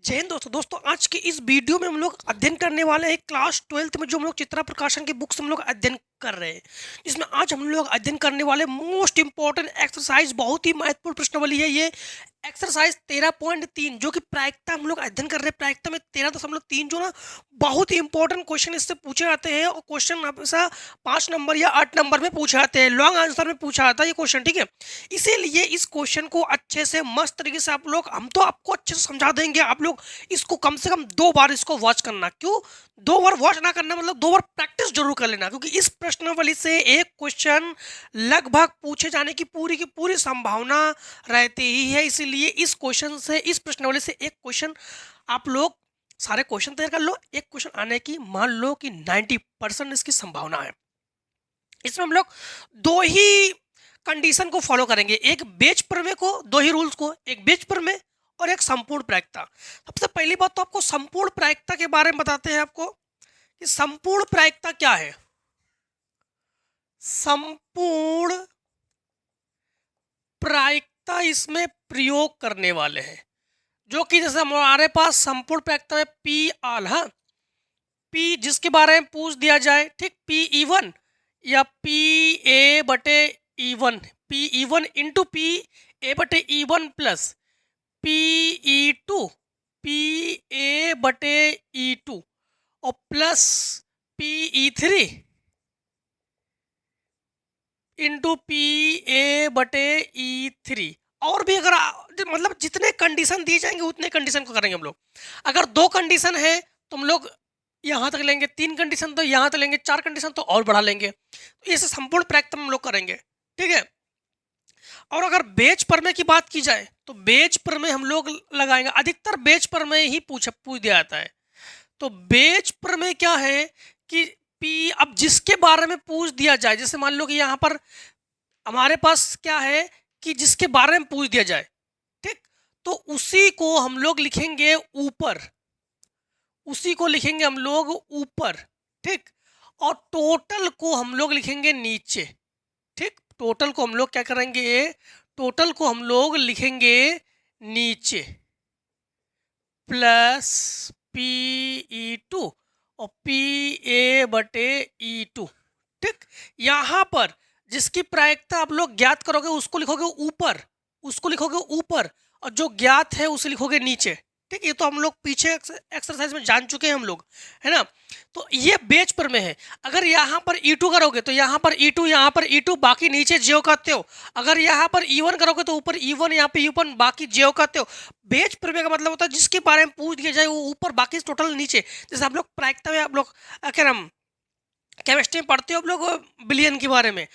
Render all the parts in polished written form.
जय हिंद दोस्तों आज के इस वीडियो में हम लोग अध्ययन करने वाले हैं क्लास 12th में जो हम लोग चित्रा प्रकाशन की बुक्स हम लोग अध्ययन कर रहे हैं। जिसमें आज हम लोग अध्ययन करने वाले मोस्ट इंपॉर्टेंट एक्सरसाइज, बहुत ही महत्वपूर्ण प्रश्नावली है ये एक्सरसाइज 13.3 जो कि प्रायिकता हम लोग अध्ययन कर रहे हैं। प्रायिकता में 13.3 जो ना बहुत ही इंपॉर्टेंट क्वेश्चन इससे पूछे जाते हैं और क्वेश्चन हमेशा 5 नंबर या 8 नंबर में पूछे जाते हैं। लॉन्ग आंसर में पूछा जाता है ये क्वेश्चन, ठीक है। इसीलिए इस क्वेश्चन को अच्छे से मस्त तरीके से आप लोग, हम तो आपको अच्छे से समझा देंगे, आप लोग इसको कम से कम 2 बार इसको वॉच करना। क्यों 2 बार वॉच ना करना, मतलब 2 बार प्रैक्टिस जरूर कर लेना, क्योंकि इस प्रश्नावली से एक क्वेश्चन लगभग पूछे जाने की पूरी संभावना रहती ही है। इसीलिए इस क्वेश्चन से, इस प्रश्नावली से एक क्वेश्चन आप लोग सारे क्वेश्चन तैयार कर लो। एक क्वेश्चन आने की मान लो कि 90% इसकी संभावना है। इसमें हम लोग 2 ही कंडीशन को फॉलो करेंगे, एक बेच प्रमेय को, 2 ही रूल्स को, एक बेच प्रमेय और एक संपूर्ण प्रायिकता। सबसे पहली बात तो आपको संपूर्ण प्रायिकता के बारे में बताते हैं आपको कि संपूर्ण प्रायिकता क्या है। संपूर्ण प्रायिकता इसमें प्रयोग करने वाले हैं, जो कि जैसे हमारे पास संपूर्ण प्रायिकता में पी आल, हाँ, पी जिसके बारे में पूछ दिया जाए, ठीक, पी ई1 या पी ए बटे ई1, पी ई1 इंटू पी ए बटे ई1 plus P E two, P A बटे ई टू और plus P E three into P A बटे ई थ्री। और भी अगर मतलब जितने कंडीशन दिए जाएंगे उतने कंडीशन को करेंगे हम लोग। अगर 2 कंडीशन है तो हम लोग यहाँ तक लेंगे, 3 कंडीशन तो यहाँ तक लेंगे, 4 कंडीशन तो और बढ़ा लेंगे। तो ऐसे संपूर्ण प्रायिकता हम लोग करेंगे, ठीक है। और अगर बेच प्रमेय की बात की जाए तो बेच प्रमेय हम लोग लगाएंगे। अधिकतर बेच प्रमेय ही पूछ दिया जाता है। तो बेच प्रमेय क्या है कि पी, अब जिसके बारे में पूछ दिया जाए, जैसे मान लो कि यहाँ पर हमारे पास क्या है कि जिसके बारे में पूछ दिया जाए, ठीक, तो उसी को हम लोग लिखेंगे ऊपर, उसी को लिखेंगे हम लोग ऊपर, ठीक, और टोटल को हम लोग लिखेंगे नीचे, ठीक। टोटल को हम लोग क्या करेंगे, टोटल को हम लोग लिखेंगे नीचे प्लस पी ई टू और पी ए बटे ई टू, ठीक। यहां पर जिसकी प्रायिकता आप लोग ज्ञात करोगे उसको लिखोगे ऊपर, उसको लिखोगे ऊपर, और जो ज्ञात है उसे लिखोगे नीचे, ठीक। ये तो हम लोग पीछे एक्सरसाइज में जान चुके हैं हम लोग, है ना। तो ये बेच पर में है। अगर यहाँ पर E2 करोगे तो यहाँ पर E2, यहाँ पर E2, बाकी नीचे ज्यो कहते हो। अगर यहाँ पर E1 करोगे तो ऊपर E1, यहाँ पे E1, बाकी ज्यो कहते हो। बेच प्रमेय का मतलब होता है जिसके बारे में पूछ दिया जाए वो ऊपर, बाकी टोटल नीचे। जैसे आप लोग प्रायिकता में, आप लोग क्या नाम केमिस्ट्री में पढ़ते हो आप लोग बिलियन के बारे में,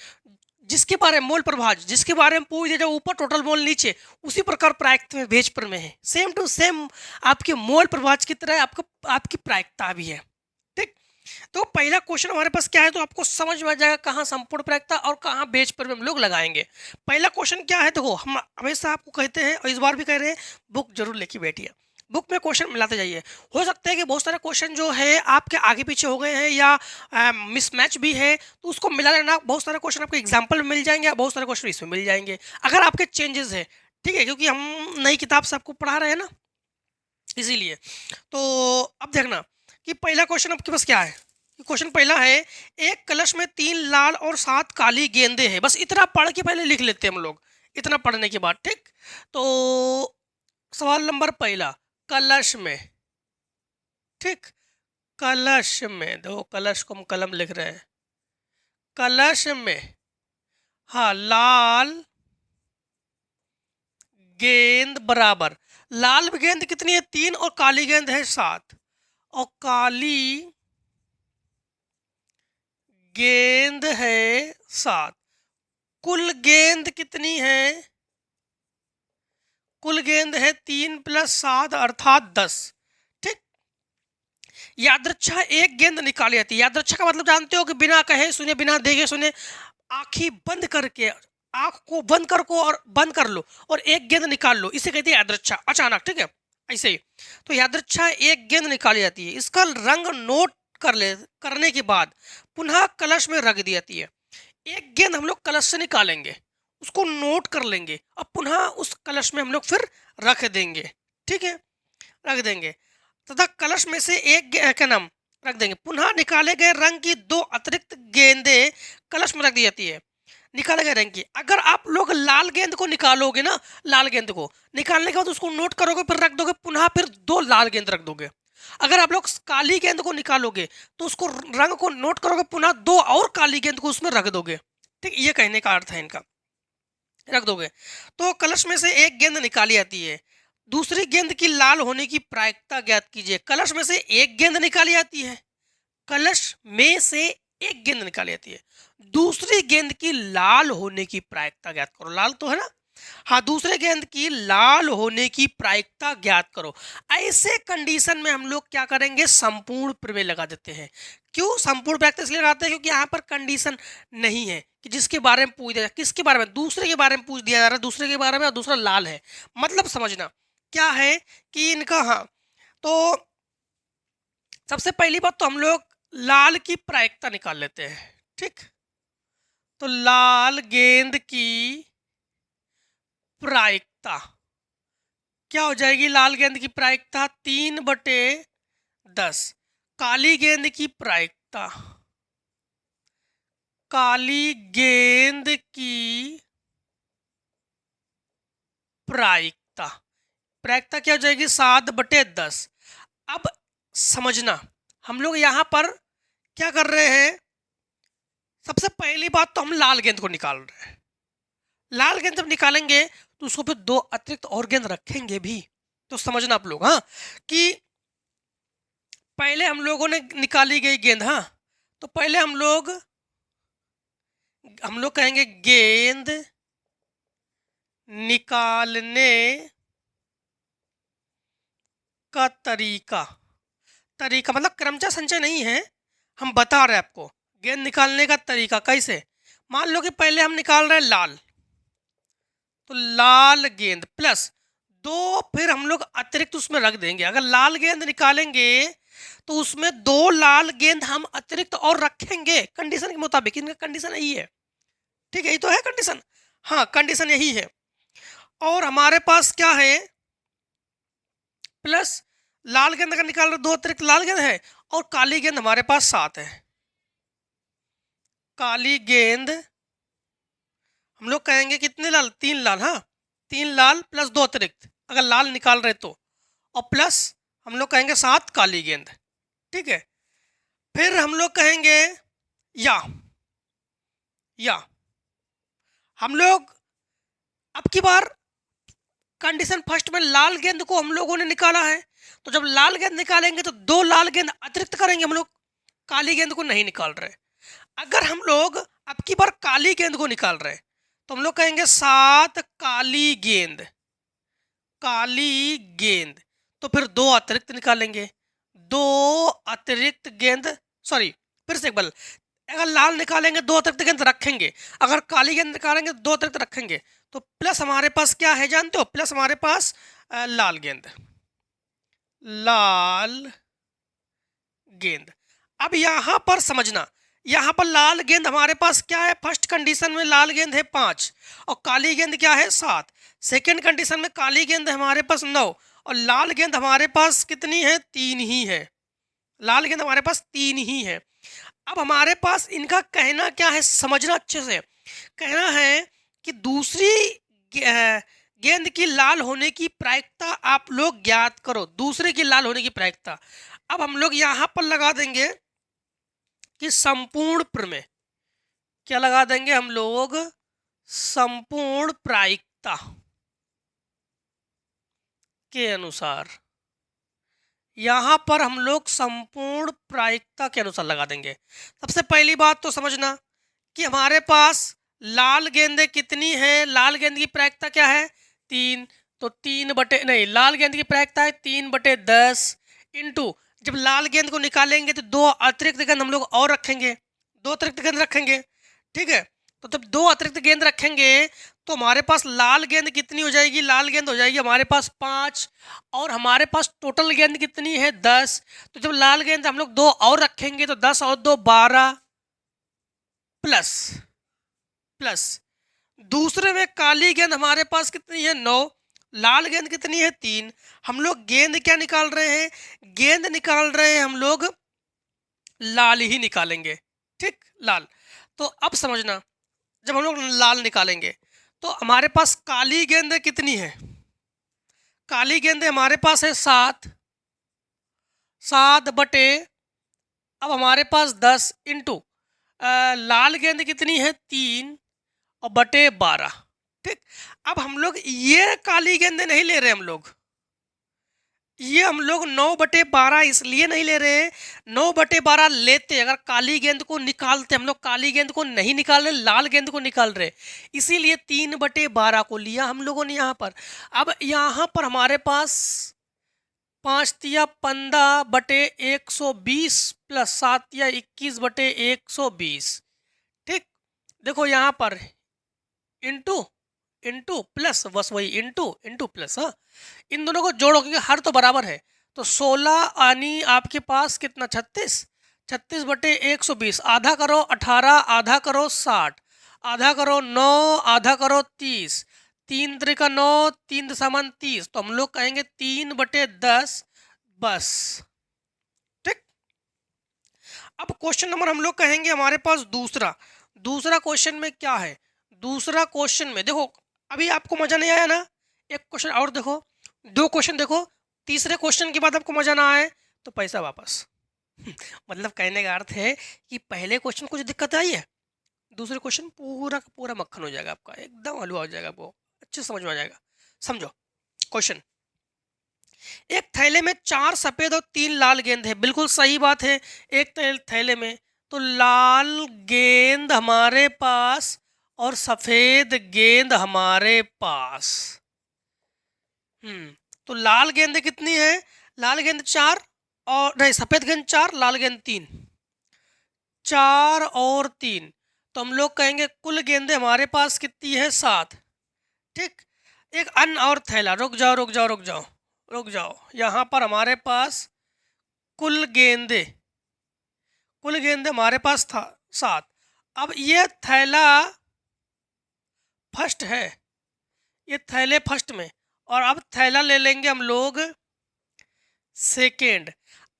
जिसके बारे में मोल प्रभाज, जिसके बारे में पूछ दिया जाए ऊपर, टोटल मोल नीचे, उसी प्रकार प्रायिकता में बेच प्रमेय है। सेम टू सेम आपके मोल प्रभाज की तरह आपको आपकी प्रायिकता भी है, ठीक। तो पहला क्वेश्चन हमारे पास क्या है, तो आपको समझ में आ जाएगा कहाँ संपूर्ण प्रायिकता और कहाँ बेच प्रमेय हम लोग लगाएंगे। पहला क्वेश्चन क्या है, देखो हम हमेशा आपको कहते हैं और इस बार भी कह रहे हैं, बुक जरूर लेके बैठिए, बुक में क्वेश्चन मिलाते जाइए। हो सकता है कि बहुत सारे क्वेश्चन जो है आपके आगे पीछे हो गए हैं या मिसमैच भी है, तो उसको मिला लेना। बहुत सारे क्वेश्चन आपको एग्जाम्पल में मिल जाएंगे, बहुत सारे क्वेश्चन इसमें मिल जाएंगे अगर आपके चेंजेस है, ठीक है, क्योंकि हम नई किताब से आपको पढ़ा रहे हैं ना, इसीलिए। तो अब देखना कि पहला क्वेश्चन आपके पास क्या है। क्वेश्चन पहला है, एक कलश में 3 लाल और 7 काली गेंदें हैं। बस इतना पढ़ के पहले लिख लेते हैं हम लोग, इतना पढ़ने के बाद, ठीक। तो सवाल नंबर पहला, कलश में, ठीक, कलश में, देखो कलश को हम कलम लिख रहे हैं, कलश में, हाँ, लाल गेंद बराबर, लाल गेंद कितनी है 3 और काली गेंद है 7, और काली गेंद है 7। कुल गेंद कितनी है, कुल गेंद है 3 + 7 अर्थात 10, ठीक। यादृच्छा एक गेंद निकाली जाती है। यादृच्छा का मतलब जानते हो कि बिना कहे सुने, बिना देखे सुने, आंखें बंद करके, आंख को बंद कर को और बंद कर लो और एक गेंद निकाल लो, इसे कहते हैं यादृच्छा, अचानक, ठीक है, ऐसे ही। तो यादृच्छा एक गेंद निकाली जाती है, इसका रंग नोट करने के बाद पुनः कलश में रख दी जाती है। एक गेंद हम लोग कलश से निकालेंगे, उसको नोट कर लेंगे और पुनः उस कलश में हम लोग फिर रख देंगे, ठीक है। रख देंगे तथा कलश में से एक क्या नाम रख देंगे। पुनः निकाले गए रंग की 2 अतिरिक्त गेंदें कलश में रख दी जाती है। निकाले गए रंग की, अगर आप लोग लाल गेंद को निकालोगे ना, लाल गेंद को निकालने के बाद उसको नोट करोगे, फिर रख दोगे, पुनः फिर 2 लाल गेंद रख दोगे। अगर आप लोग काली गेंद को निकालोगे तो उसको रंग को नोट करोगे, पुनः 2 और काली गेंद को उसमें रख दोगे। ठीक, ये कहने का अर्थ है इनका, रख दोगे। तो कलश में से एक गेंद निकाली जाती है, दूसरी गेंद की लाल होने की प्रायिकता ज्ञात कीजिए। कलश में से एक गेंद निकाली जाती है, कलश में से एक गेंद निकाली जाती है, दूसरी गेंद की लाल होने की प्रायिकता ज्ञात करो। लाल तो है ना, हाँ, दूसरे गेंद की लाल होने की प्रायिकता ज्ञात करो। ऐसे कंडीशन में हम लोग क्या करेंगे, संपूर्ण प्रमेय लगा देते हैं। क्यों संपूर्ण प्रायिकता इसलिए लगाते हैं, क्योंकि यहाँ पर कंडीशन नहीं है कि जिसके बारे में पूछ दिया, किसके बारे में, दूसरे के बारे में पूछ दिया जा रहा है, दूसरे के बारे में, और दूसरा लाल है। मतलब समझना क्या है कि इनका, हाँ, तो सबसे पहली बात तो हम लोग लाल की प्रायिकता निकाल लेते हैं। ठीक, तो लाल गेंद की प्रायिकता क्या हो जाएगी, लाल गेंद की प्रायिकता 3/10। काली गेंद की प्रायिकता, काली गेंद की प्रायिकता, प्रायिकता क्या हो जाएगी, 7/10। अब समझना, हम लोग यहां पर क्या कर रहे हैं, सबसे पहली बात तो हम लाल गेंद को निकाल रहे हैं। लाल गेंद जब निकालेंगे तो उसको फिर 2 अतिरिक्त और गेंद रखेंगे भी। तो समझना आप लोग, हाँ, कि पहले हम लोगों ने निकाली गई गेंद, हाँ, तो पहले हम लोग कहेंगे गेंद निकालने का तरीका मतलब क्रमशः संचय नहीं है, हम बता रहे हैं आपको गेंद निकालने का तरीका कैसे। मान लो कि पहले हम निकाल रहे हैं लाल, तो लाल गेंद प्लस 2 फिर हम लोग अतिरिक्त उसमें रख देंगे। अगर लाल गेंद निकालेंगे तो उसमें 2 लाल गेंद हम अतिरिक्त और रखेंगे कंडीशन के मुताबिक। इनका कंडीशन यही है, ठीक है, यही तो है कंडीशन, हाँ, कंडीशन यही है। और हमारे पास क्या है, प्लस लाल गेंद अगर निकाल रहे 2 अतिरिक्त लाल गेंद है, और काली गेंद हमारे पास 7 है। काली गेंद हम लोग कहेंगे कितने लाल, 3 लाल, हाँ, 3 लाल प्लस 2 अतिरिक्त अगर लाल निकाल रहे तो, और प्लस हम लोग कहेंगे 7 काली गेंद। ठीक है, फिर हम लोग कहेंगे या हम लोग अब की बार कंडीशन फर्स्ट में लाल गेंद को हम लोगों ने निकाला है, तो जब लाल गेंद निकालेंगे तो 2 लाल गेंद अतिरिक्त करेंगे हम लोग, काली गेंद को नहीं निकाल रहे। अगर हम लोग अब की बार काली गेंद को निकाल रहे तो हम लोग कहेंगे 7 काली गेंद, तो फिर 2 अतिरिक्त निकालेंगे, 2 अतिरिक्त गेंद, सॉरी, फिर से एक बार, अगर लाल निकालेंगे 2 अतिरिक्त गेंद रखेंगे, अगर काली गेंद निकालेंगे 2 अतिरिक्त रखेंगे, तो प्लस हमारे पास क्या है जानते हो, प्लस हमारे पास लाल गेंद। अब यहां पर समझना, यहां पर लाल गेंद हमारे पास क्या है, फर्स्ट कंडीशन में लाल गेंद है 5 और काली गेंद क्या है 7। सेकेंड कंडीशन में काली गेंद हमारे पास 9 और लाल गेंद हमारे पास कितनी है, 3 ही है। लाल गेंद हमारे पास 3 ही है। अब हमारे पास इनका कहना क्या है, समझना अच्छे से, कहना है कि दूसरी गेंद की लाल होने की प्रायिकता आप लोग ज्ञात करो, दूसरे की लाल होने की प्रायिकता। अब हम लोग यहां पर लगा देंगे कि संपूर्ण प्रमेय, क्या लगा देंगे हम लोग, संपूर्ण प्रायिकता के अनुसार, यहां पर हम लोग संपूर्ण प्रायिकता के अनुसार लगा देंगे। सबसे पहली बात तो समझना कि हमारे पास लाल गेंदें कितनी है, लाल गेंद की प्रायिकता क्या है, 3, तो 3/नहीं, लाल गेंद की प्रायिकता है 3/10 इंटू, जब लाल गेंद को निकालेंगे तो 2 अतिरिक्त गेंद हम लोग और रखेंगे, 2 अतिरिक्त गेंद रखेंगे। ठीक है, तो जब 2 अतिरिक्त गेंद रखेंगे तो हमारे पास लाल गेंद कितनी हो जाएगी, लाल गेंद हो जाएगी हमारे पास 5 और हमारे पास टोटल गेंद कितनी है 10। तो जब लाल गेंद हम लोग 2 और रखेंगे तो 10 और 2 12 प्लस दूसरे में काली गेंद हमारे पास कितनी है 9, लाल गेंद कितनी है? 3। हम लोग गेंद क्या निकाल रहे हैं? गेंद निकाल रहे हैं हम लोग लाल ही निकालेंगे, ठीक, लाल। तो अब समझना, जब हम लोग लाल निकालेंगे तो हमारे पास काली गेंद कितनी है? काली गेंद हमारे पास है 7। 7 बटे, अब हमारे पास 10 इंटू लाल गेंद कितनी है? 3 और बटे 12, ठीक। अब हम लोग ये काली गेंद नहीं ले रहे, हम लोग हम लोग 9/12 इसलिए नहीं ले रहे। 9/12 लेते, अगर काली गेंद को निकालते, हम लोग काली गेंद को नहीं निकाल रहे, लाल गेंद को निकाल रहे, इसीलिए 3/12 को लिया हम लोगों ने यहाँ पर। अब यहाँ पर हमारे पास 5 तिया 15/120 प्लस 7 तिया 21/120, ठीक। देखो यहाँ पर इंटू इंटू प्लस, बस वही इंटू इंटू प्लस। हाँ, इन दोनों को जोड़ो क्योंकि हर तो बराबर है। तो 16 यानी आपके पास कितना? 36। 36/120, आधा करो 18, आधा करो 60, आधा करो 9, आधा करो 30, 3 त्रिका 9, 3 दशमलव 30, तो हम लोग कहेंगे 3/10 बस, ठीक। अब क्वेश्चन नंबर हम लोग कहेंगे हमारे पास दूसरा क्वेश्चन में क्या है? दूसरा क्वेश्चन में देखो, अभी आपको मजा नहीं आया ना, एक क्वेश्चन और देखो, 2 क्वेश्चन देखो, तीसरे क्वेश्चन के बाद आपको मजा ना आए तो पैसा वापस। मतलब कहने का अर्थ है कि पहले क्वेश्चन कुछ दिक्कत आई है, दूसरे क्वेश्चन पूरा का पूरा मक्खन हो जाएगा आपका, एकदम हलवा हो जाएगा, आपको अच्छे समझ में आ जाएगा। समझो क्वेश्चन, एक थैले में 4 सफेद और 3 लाल गेंद है। बिल्कुल सही बात है, एक थैले में तो लाल गेंद हमारे पास और सफेद गेंद हमारे पास। तो लाल गेंद कितनी है? लाल गेंद 4 और नहीं, सफेद गेंद 4, लाल गेंद 3, 4 और 3, तो हम लोग कहेंगे कुल गेंदें हमारे पास कितनी है? 7, ठीक। एक अन्य और थैला, रुक जाओ रुक जाओ रुक जाओ रुक जाओ, यहाँ पर हमारे पास कुल गेंदें हमारे पास था 7। अब ये थैला फर्स्ट है, ये थैले फर्स्ट में, और अब थैला ले लेंगे हम लोग सेकेंड।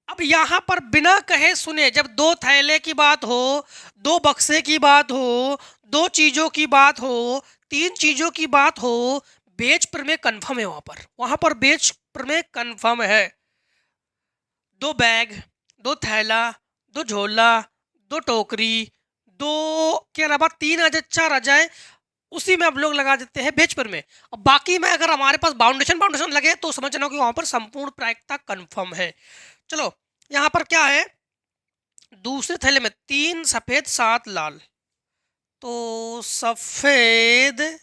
अब यहाँ पर बिना कहे सुने, जब 2 थैले की बात हो, 2 बक्से की बात हो, 2 चीजों की बात हो, 3 चीजों की बात हो, बेच प्रमेय कन्फर्म है। वहां पर बेच प्रमेय कन्फर्म है। 2 बैग, 2 थैला, 2 झोला, 2 टोकरी, 2 के अलावा 3 आ जाए, 4 आ जाए, उसी में आप लोग लगा देते हैं बेच पर में। अब बाकी में अगर हमारे पास बाउंडेशन लगे तो समझना कि वहां पर संपूर्ण प्रायिकता कन्फर्म है। चलो यहाँ पर क्या है? दूसरे थैले में 3 सफेद 7 लाल, तो सफेद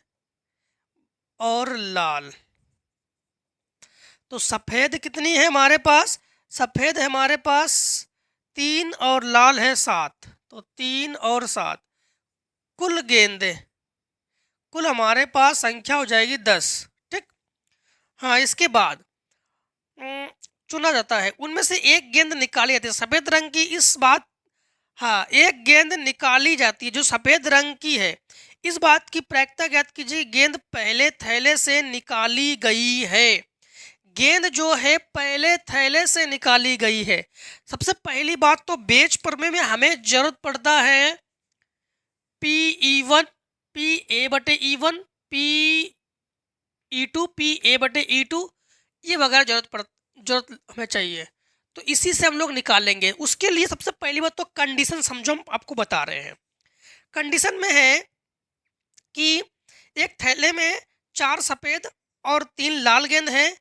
और लाल, तो सफेद कितनी है हमारे पास? सफेद है हमारे पास 3 और लाल है 7, तो 3 और 7, कुल गेंदें, कुल हमारे पास संख्या हो जाएगी 10, ठीक। हाँ, इसके बाद चुना जाता है, उनमें से एक गेंद निकाली जाती है सफेद रंग की। इस बात, हाँ, एक गेंद निकाली जाती है जो सफेद रंग की है, इस बात की प्रायिकता ज्ञात कीजिए। गेंद पहले थैले से निकाली गई है, गेंद जो है पहले थैले से निकाली गई है। सबसे पहली बात तो बेच प्रमेय में हमें जरूरत पड़ता है P(E1), PA/E1, PE2, PA/E2, ये वगैरह जरूरत हमें चाहिए, तो इसी से हम लोग निकालेंगे। उसके लिए सबसे पहली बात तो कंडीशन समझो, हम आपको बता रहे हैं। कंडीशन में है कि एक थैले में 4 सफेद और 3 लाल गेंद है,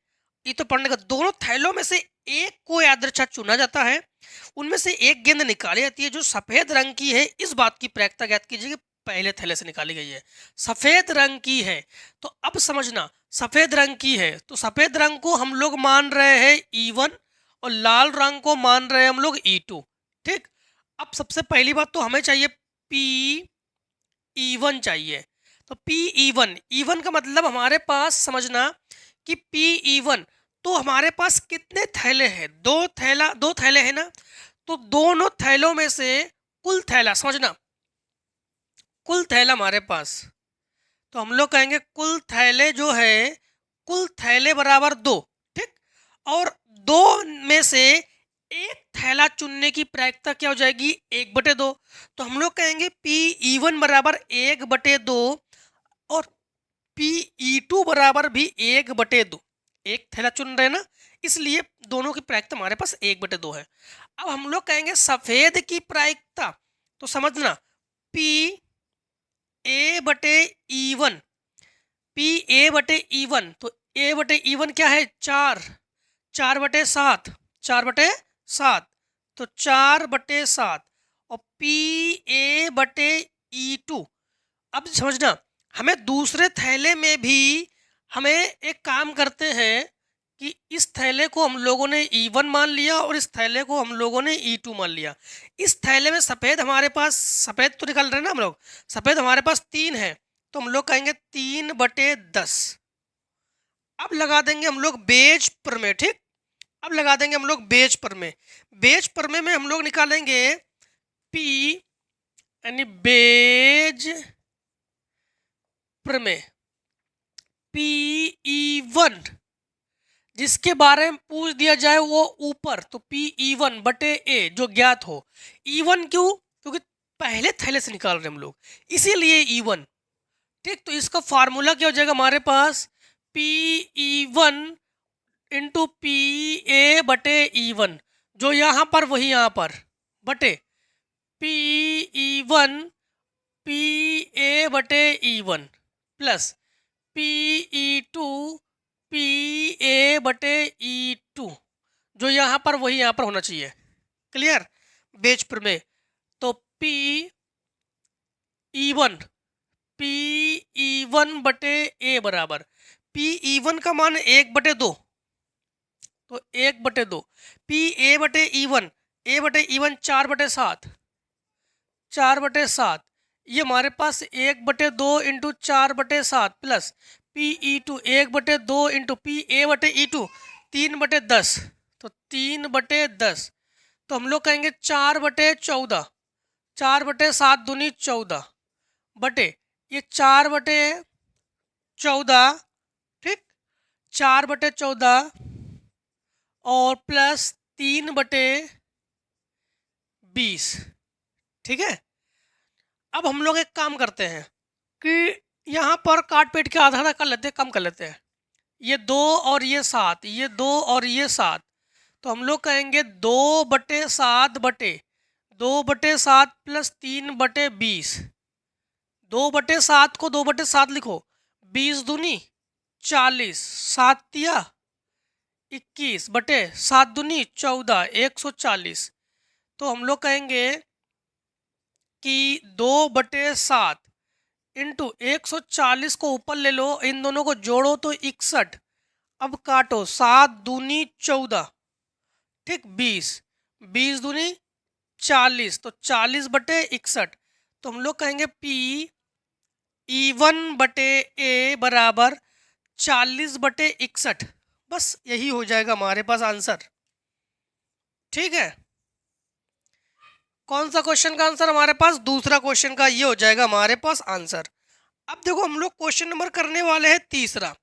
ये तो पढ़ने का। दोनों थैलों में से एक को यादृच्छिक चुना जाता है, उनमें से एक गेंद निकाली जाती है जो सफेद रंग की है। इस बात की प्रायिकता ज्ञात कीजिए कि पहले थैले से निकाली गई है, सफेद रंग की है। तो अब समझना, सफेद रंग की है तो सफेद रंग को हम लोग मान रहे हैं E1 और लाल रंग को मान रहे हैं हम लोग E2, ठीक। अब सबसे पहली बात तो हमें चाहिए PE1 चाहिए, तो PE1 का मतलब हमारे पास समझना कि PE1, तो हमारे पास कितने थैले हैं? 2 थैले हैं ना, तो दोनों थैलों में से कुल थैला, समझना कुल थैला हमारे पास, तो हम लोग कहेंगे कुल थैले जो है, कुल थैले बराबर 2, ठीक। और 2 में से एक थैला चुनने की प्रायिकता क्या हो जाएगी, 1/2। तो हम लोग कहेंगे Pe1 बराबर 1/2 और Pe2 बराबर भी 1/2। एक थैला चुन रहे ना, इसलिए दोनों की प्रायिकता हमारे पास 1/2 है। अब हम लोग कहेंगे सफेद की प्रायिकता, तो समझना Pa/E1, Pa/E1, तो A/E1 क्या है, 4, 4/7, 4/7, तो 4/7 और Pa/E2। अब समझना, हमें दूसरे थैले में भी हमें एक काम करते हैं कि इस थैले को हम लोगों ने E1 मान लिया और इस थैले को हम लोगों ने E2 मान लिया। इस थैले में सफ़ेद हमारे पास, सफ़ेद तो निकाल रहे हैं ना हम लोग, सफ़ेद हमारे पास 3 है, तो हम लोग कहेंगे 3/10। अब लगा देंगे हम लोग बेज पर में, ठीक। अब लगा देंगे हम लोग बेज पर में। बेज पर में हम लोग निकालेंगे P यानी बेज पर में Pe1 जिसके बारे में पूछ दिया जाए वो ऊपर, तो Pe1/A जो ज्ञात हो। E1 क्यों, क्योंकि पहले थैले से निकाल रहे हैं हम लोग, इसीलिए E1, ठीक। तो इसका फार्मूला क्या हो जाएगा हमारे पास, Pe1 इंटू Pa/E1, जो यहाँ पर वही यहाँ पर बटे Pe1 Pa/E1 plus Pe2 Pa/E2, जो यहाँ पर वही यहाँ पर होना चाहिए। क्लियर, बेज पर में तो Pe1 बराबर Pe1 का मान 1/2, तो 1/2 Pa/E1, A/E1 4/7, 4/7, ये हमारे पास 1/2 into 4/7 plus Pe2 1/2 into Pa/E2 3/10, तो 3/10, तो हम लोग कहेंगे 4/14, 4/7 दूनी 14 बटे ये 4/14, ठीक, 4/14 और प्लस 3/20, ठीक है। अब हम लोग एक काम करते हैं कि यहाँ पर काट पीट के आधा आधा कर लेते हैं, कम कर लेते हैं। ये 2 और ये 7, ये 2 और ये 7, तो हम लोग कहेंगे 2/7 बटे 2/7 प्लस 3/20। 2/7 को 2/7 लिखो, 20 दूनी 40, 7 तिया 21 बटे 7 दूनी 14, 140। तो हम लोग कहेंगे कि 2/7 इंटू 140 को ऊपर ले लो, इन दोनों को जोड़ो तो 61। अब काटो, 7 दूनी 14, ठीक, 20, 20 दूनी 40, तो 40/61। तो हम लोग कहेंगे Pe1/A बराबर 40/61। बस यही हो जाएगा हमारे पास आंसर, ठीक है। कौन सा क्वेश्चन का आंसर हमारे पास, दूसरा क्वेश्चन का ये हो जाएगा हमारे पास आंसर। अब देखो हम लोग क्वेश्चन नंबर करने वाले हैं तीसरा।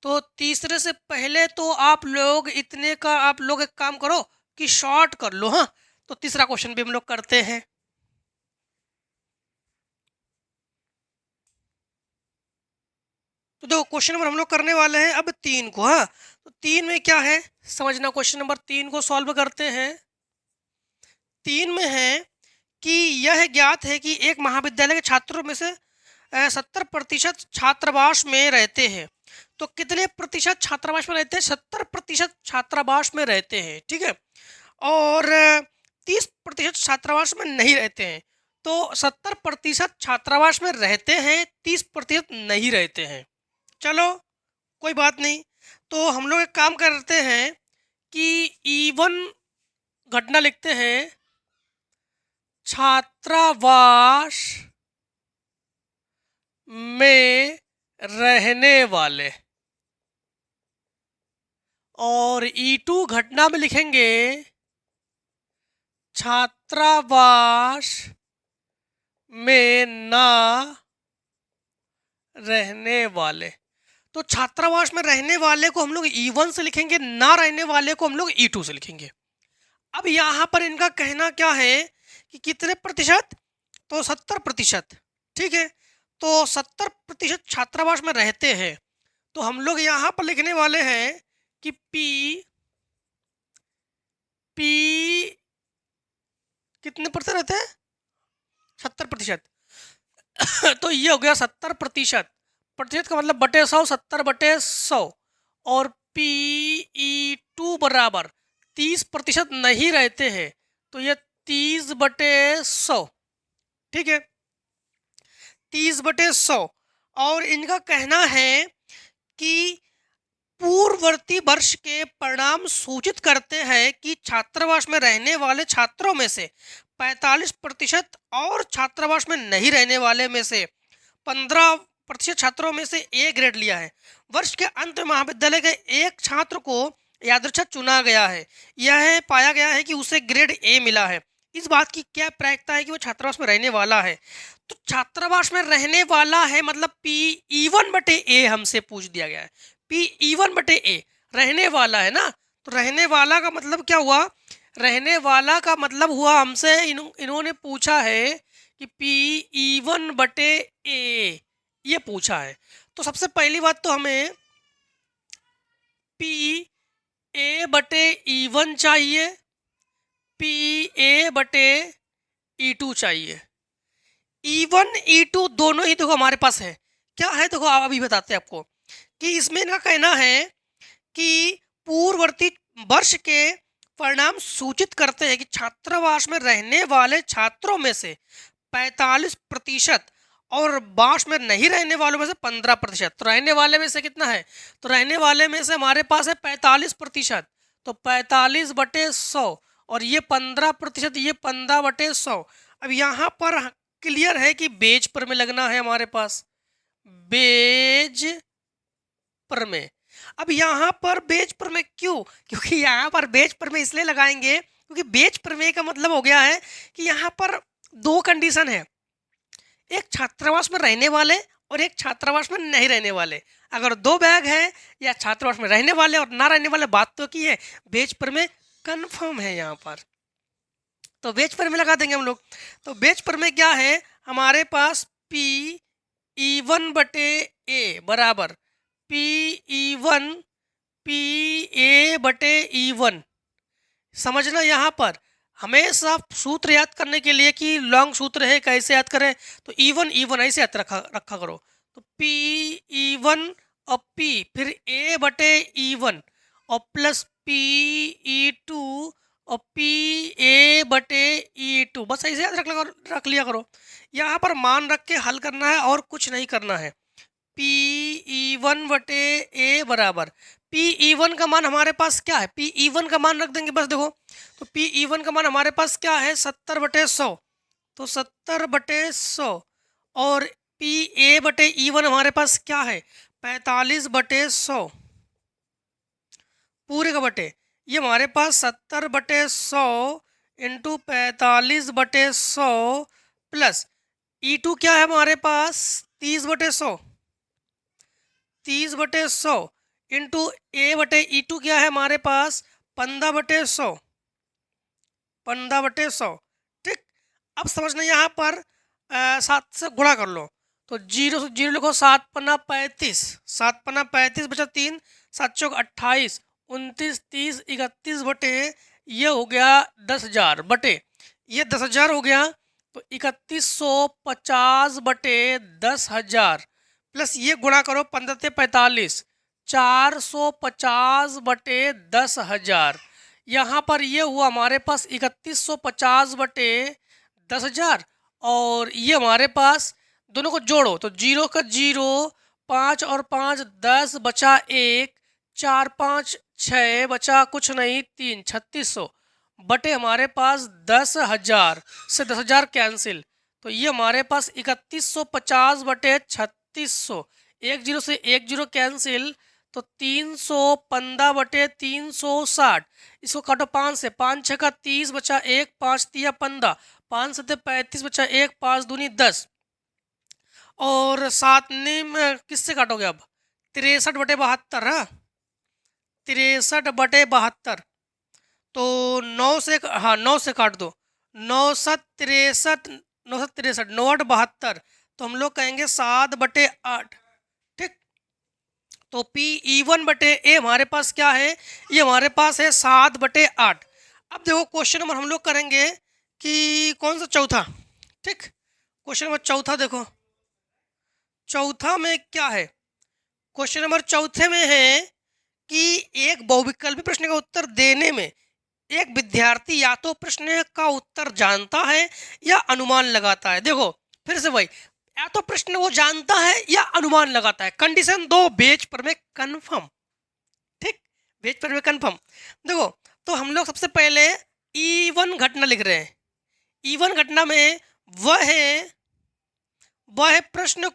तो तीसरे से पहले तो आप लोग इतने का आप लोग एक काम करो कि शॉर्ट कर लो। हाँ, तो तीसरा क्वेश्चन भी हम लोग करते हैं। तो देखो क्वेश्चन नंबर हम लोग करने वाले हैं अब 3 को। हाँ, तो 3 में क्या है समझना, क्वेश्चन नंबर 3 को सॉल्व करते हैं। 3 में है कि यह ज्ञात है कि एक महाविद्यालय के छात्रों में से 70% छात्रावास में रहते हैं। तो कितने प्रतिशत छात्रावास में रहते हैं, 70% छात्रावास में रहते हैं, ठीक है। और 30% छात्रावास में नहीं रहते हैं। तो 70% छात्रावास में रहते हैं, 30% नहीं रहते हैं। चलो कोई बात नहीं, तो हम लोग एक काम करते हैं कि E1 घटना लिखते हैं, छात्रावास में रहने वाले, और E2 घटना में लिखेंगे छात्रावास में ना रहने वाले। तो छात्रावास में रहने वाले को हम लोग E1 से लिखेंगे, ना रहने वाले को हम लोग E2 से लिखेंगे। अब यहाँ पर इनका कहना क्या है कि कितने प्रतिशत, तो 70%। ठीक है, तो 70% छात्रावास में रहते हैं, तो हम लोग यहाँ पर लिखने वाले हैं कि P कितने परसेंट रहते हैं, 70%। तो ये हो गया 70%। प्रतिशत का मतलब बटे 100, 70/100। और PE2 बराबर 30% नहीं रहते हैं, तो ये 30/100। ठीक है, 30/100। और इनका कहना है कि पूर्ववर्ती वर्ष के परिणाम सूचित करते हैं कि छात्रावास में रहने वाले छात्रों में से 45% और छात्रावास में नहीं रहने वाले में से 15% छात्रों में से ए ग्रेड लिया है। वर्ष के अंत में महाविद्यालय के एक छात्र को यादृच्छिक चुना गया है, यह पाया गया है कि उसे ग्रेड ए मिला है। इस बात की क्या प्रायिकता है कि वो छात्रावास में रहने वाला है? तो छात्रावास में रहने वाला है मतलब P(E1/A) हमसे पूछ दिया गया है। P(E1/A) रहने वाला है ना, तो रहने वाला का मतलब क्या हुआ? रहने वाला का मतलब हुआ हमसे इन्होंने पूछा है कि P(E1/A) ये पूछा है। तो सबसे पहली बात तो हमें PA/E1 चाहिए, PA/E2 चाहिए। E1 E2 दोनों ही देखो हमारे पास है। क्या है देखो, आप अभी बताते हैं आपको कि इसमें इनका कहना है कि पूर्ववर्ती वर्ष के परिणाम सूचित करते हैं कि छात्रावास में रहने वाले छात्रों में से 45% और वास में नहीं रहने वालों में से 15%। तो रहने वाले में से कितना है? तो रहने वाले में से हमारे पास है 45%, तो 45/100। और ये 15%, ये 15/100। अब यहाँ पर क्लियर है कि बेज पर में लगना है हमारे पास, बेज पर में। अब यहाँ पर बेज पर में क्यों? क्योंकि यहाँ पर बेज पर में इसलिए लगाएंगे क्योंकि बेज प्रमेय का मतलब हो गया है कि यहाँ पर दो कंडीशन है, एक छात्रावास में रहने वाले और एक छात्रावास में नहीं रहने वाले। अगर दो बैग है या छात्रावास में रहने वाले और ना रहने वाले, बात तो की है, बेज पर में कन्फर्म है यहाँ पर, तो बेज पर में लगा देंगे हम लोग। तो बेज पर में क्या है हमारे पास? P(E1/A) बराबर PE1 PA/E1। समझना यहाँ पर हमेशा सूत्र याद करने के लिए कि लॉन्ग सूत्र है, कैसे याद करें? तो E1 ऐसे याद रखा करो। तो PE1 और P फिर A/E1 और प्लस PE2 और PA/E2, बस ऐसे याद रख लिया करो। यहाँ पर मान रख के हल करना है और कुछ नहीं करना है। PE1/A बराबर PE1 का मान हमारे पास क्या है? PE1 का मान रख देंगे बस। देखो तो PE1 का मान हमारे पास क्या है? 70/100, तो 70/100। और PA/E1 हमारे पास क्या है? 45/100 पूरे का बटे। ये हमारे पास 70/100 इंटू 45/100 प्लस E2 क्या है हमारे पास? 30/100, 30/100 इंटू A/E2 क्या है हमारे पास? 15/100, 15/100। ठीक, अब समझना यहाँ पर 7 से गुणा कर लो, तो 0 से 0 लिखो, 7×5 = 35, 7×5 बचा 3, 7×4 = 28, 29, 30, 31 बटे ये हो गया 10,000 बटे ये 10,000 हो गया, तो 3150 बटे 10,000 प्लस ये गुणा करो 15 से 45, 450 बटे 10,000। यहाँ पर ये हुआ हमारे पास 3150 बटे 10,000। और ये हमारे पास दोनों को जोड़ो तो 0 का 0, 5 और 5 10 बचा 1, 4 5 6 बचा कुछ नहीं 3, 3600 बटे हमारे पास 10,000 से 10,000 कैंसिल, तो ये हमारे पास 3150 बटे 3600, 1 0 से 1 0 कैंसिल, तो 315 बटे 360। इसको काटो 5 से, 5 6 का 30 बचा 1, 5 3 15, 5 7 35 बचा 1, 5 दूनी 10। और 7 में किससे काटोगे? अब 63/72, हाँ 63/72, तो 9 से, हाँ 9 से काट दो, 9×7 = 63, 9×7 = 63, 9×8 = 72, तो हम लोग कहेंगे 7/8। ठीक, तो P/E1/A हमारे पास क्या है, ये हमारे पास है 7/8। अब देखो क्वेश्चन नंबर हम लोग करेंगे कि कौन सा, चौथा। ठीक, क्वेश्चन नंबर चौथा देखो, चौथा में क्या है, क्वेश्चन नंबर चौथे में है कि एक बहुविकल्पी प्रश्न का उत्तर देने में एक विद्यार्थी या तो प्रश्न का उत्तर जानता है या अनुमान लगाता है। देखो फिर से वही, या तो प्रश्न वो जानता है या अनुमान लगाता है। कंडीशन दो, बेच पर में कन्फर्म। ठीक, बेच पर में कन्फर्म। देखो तो हम लोग सबसे पहले E1 घटना लिख रहे हैं। E1 घटना में वह है प्रश्न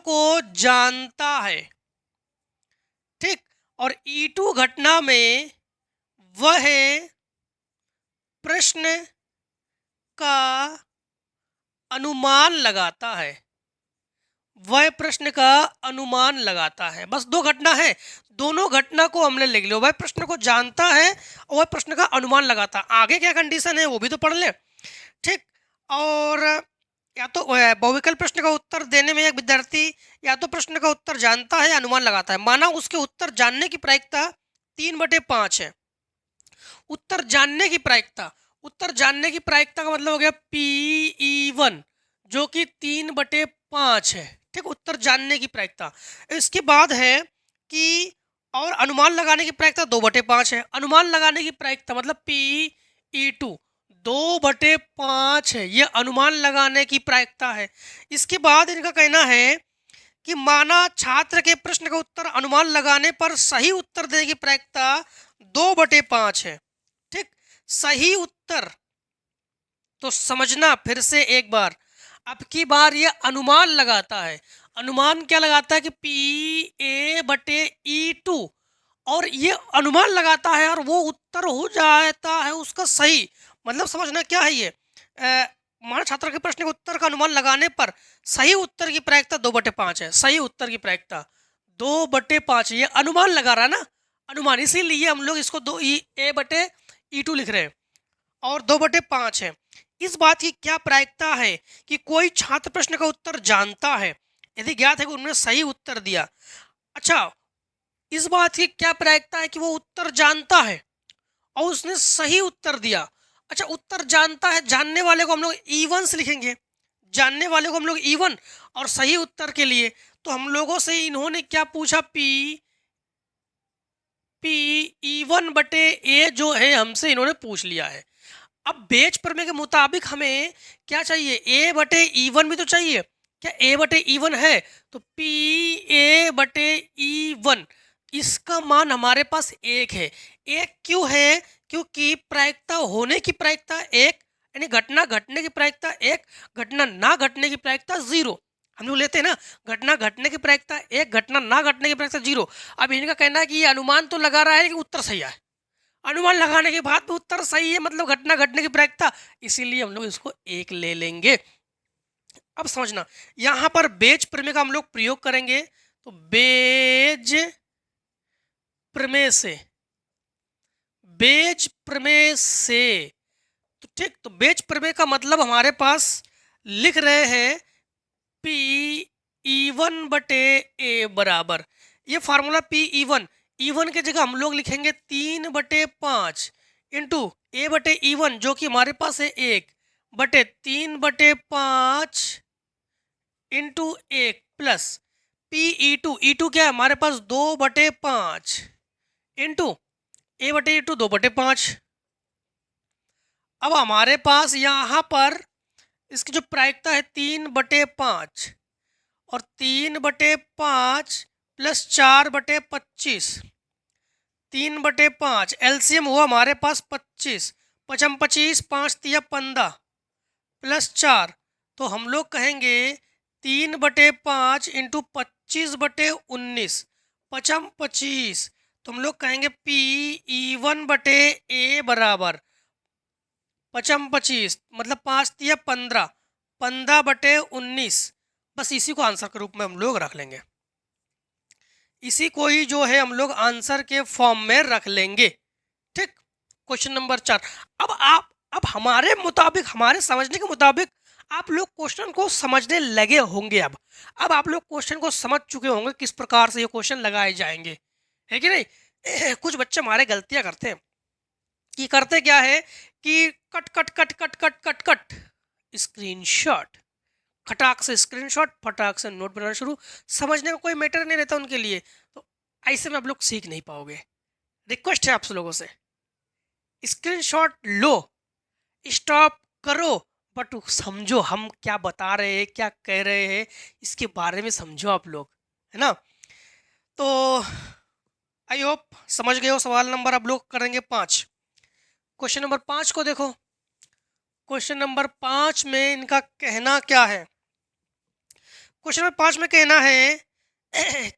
को जानता है। ठीक, और E2 घटना में वह प्रश्न का अनुमान लगाता है। वह प्रश्न का अनुमान लगाता है। बस दो घटना है, दोनों घटना को हमने लिख लिया। वह प्रश्न को जानता है और वह प्रश्न का अनुमान लगाता है। आगे क्या कंडीशन है वो भी तो पढ़ ले। ठीक, और या तो बहुविकल्प प्रश्न का उत्तर देने में एक विद्यार्थी या तो प्रश्न का उत्तर जानता है या अनुमान लगाता है। माना उसके उत्तर जानने की प्रायिकता 3/5 है। उत्तर जानने की प्रायिकता, उत्तर जानने की प्रायिकता का मतलब हो गया P/E1 जो कि 3/5 है। ठीक, उत्तर जानने की प्रायिकता। इसके बाद है कि और अनुमान लगाने की प्रायिकता 2/5 है। अनुमान लगाने की प्रायिकता मतलब P/E2 2/5 है, यह अनुमान लगाने की प्रायिकता है। इसके बाद इनका कहना है कि माना छात्र के प्रश्न का उत्तर अनुमान लगाने पर सही उत्तर देने की प्रायिकता 2/5 है। ठीक, सही उत्तर, तो समझना फिर से एक बार, अब की बार ये अनुमान लगाता है। अनुमान क्या लगाता है कि P/A/E2, और ये अनुमान लगाता है और वो उत्तर हो जाता है उसका सही। मतलब समझना क्या है ये, माना छात्र के प्रश्न के उत्तर का अनुमान लगाने पर सही उत्तर की प्रायिकता 2/5 है। सही उत्तर की प्रायिकता 2/5, ये अनुमान लगा रहा है ना, अनुमान, इसीलिए हम लोग इसको A/E2 लिख रहे हैं और 2/5 है। इस बात की क्या प्रायिकता है कि कोई छात्र प्रश्न का उत्तर जानता है यदि ज्ञात है कि उन्होंने सही उत्तर दिया। अच्छा, इस बात की क्या प्रायिकता है कि वो उत्तर जानता है और उसने सही उत्तर दिया। अच्छा, उत्तर जानता है, जानने वाले को हम लोग E1 से लिखेंगे, जानने वाले को हम लोग E1, और सही उत्तर के लिए तो हम लोगों से इन्होंने क्या पूछा, P/E1/A जो है हमसे इन्होंने पूछ लिया है। अब बेच प्रमेय के मुताबिक हमें क्या चाहिए, A/E1 भी तो चाहिए। क्या A/E1 है, तो P/A/E1 इसका मान हमारे पास 1 है। 1 क्यों है, क्योंकि प्रायिकता होने की प्रायिकता 1, यानी घटना घटने की प्रायिकता 1, घटना ना घटने की प्रायिकता 0। हम लोग लेते हैं ना, घटना घटने की प्रायिकता 1, घटना ना घटने की प्रायिकता 0। अब इनका कहना है कि ये अनुमान तो लगा रहा है कि उत्तर सही है, अनुमान लगाने के बाद भी उत्तर सही है, मतलब घटना घटने की प्रायिकता, इसीलिए हम लोग इसको 1 ले लेंगे। अब समझना, यहां पर बेज प्रमेय का हम लोग प्रयोग करेंगे, तो बेज प्रमेय से, बेज प्रमेय से, तो ठीक, तो बेज प्रमेय का मतलब हमारे पास लिख रहे हैं P/E1/A बराबर, ये फार्मूला P/E1, E1 की जगह हम लोग लिखेंगे 3/5 इंटू A/E1 जो कि हमारे पास है 1/3/5 इंटू 1 प्लस P/E2, E2 क्या है हमारे पास 2/5 इंटू A/E2 2/5। अब हमारे पास यहाँ पर इसकी जो प्रायिकता है 3/5 और 3/5 प्लस 4/25, 3/5 एलसीएम हुआ हमारे पास 25, 5 25, 5 3 15 प्लस 4, तो हम लोग कहेंगे 3/5 इंटू 25/19, 5 25, तो हम लोग कहेंगे P/E1/A बराबर 5 25 मतलब 5 3 15, 15/19। बस इसी को आंसर के रूप में हम लोग रख लेंगे। इसी को ही जो है हम लोग आंसर के फॉर्म में रख लेंगे। ठीक, क्वेश्चन नंबर 4। अब हमारे मुताबिक, हमारे समझने के मुताबिक आप लोग क्वेश्चन को समझने लगे होंगे। अब आप लोग क्वेश्चन को समझ चुके होंगे किस प्रकार से ये क्वेश्चन लगाए जाएंगे, है कि नहीं। कुछ बच्चे हमारे गलतियां करते हैं कि करते क्या है कि cut cut cut cut cut cut cut screenshot, खटाक से स्क्रीनशॉट, फटाक से नोट बनाना शुरू। समझने का कोई मैटर नहीं रहता उनके लिए, तो ऐसे में आप लोग सीख नहीं पाओगे। रिक्वेस्ट है आप लोगों से, स्क्रीनशॉट लो, स्टॉप करो, बट समझो हम क्या बता रहे हैं, क्या कह रहे हैं, इसके बारे में समझो आप लोग, है ना। तो आई होप समझ गए हो। सवाल नंबर आप लोग करेंगे 5। क्वेश्चन नंबर 5 को देखो। क्वेश्चन नंबर 5 में इनका कहना क्या है। क्वेश्चन नंबर 5 में कहना है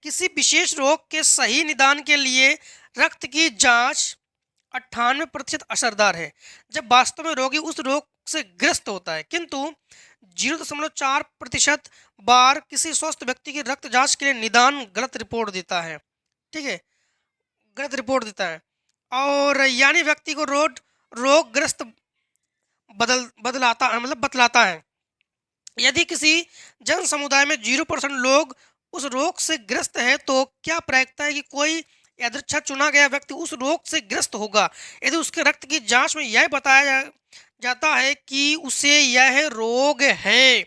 किसी विशेष रोग के सही निदान के लिए रक्त की जांच 98% असरदार है जब वास्तव में रोगी उस रोग से ग्रस्त होता है, किंतु 0.4% बार किसी स्वस्थ व्यक्ति की रक्त जांच के लिए निदान गलत रिपोर्ट देता है। ठीक है, गलत रिपोर्ट देता है, और यानी व्यक्ति को रोगग्रस्त बतलाता है। यदि किसी जन समुदाय में 0% लोग उस रोग से ग्रस्त है तो क्या प्रायिकता है कि कोई यादृच्छिक चुना गया व्यक्ति उस रोग से ग्रस्त होगा यदि उसके रक्त की जांच में यह बताया जाता है कि उसे यह रोग है।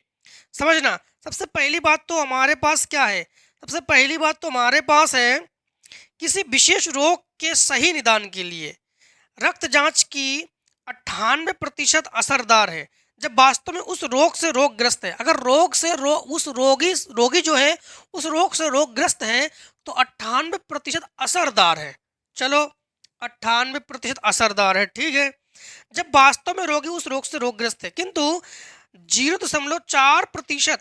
समझना, सबसे पहली बात तो हमारे पास क्या है, सबसे पहली बात तो हमारे पास है किसी विशेष रोग के सही निदान के लिए रक्त जांच की 98% असरदार है जब वास्तव में उस रोग से रोगग्रस्त है। अगर उस रोगी जो है उस रोग से रोगग्रस्त है तो 98% असरदार है। चलो, 98% असरदार है, ठीक है। जब वास्तव में रोगी उस रोग से रोगग्रस्त है, किंतु 0.4%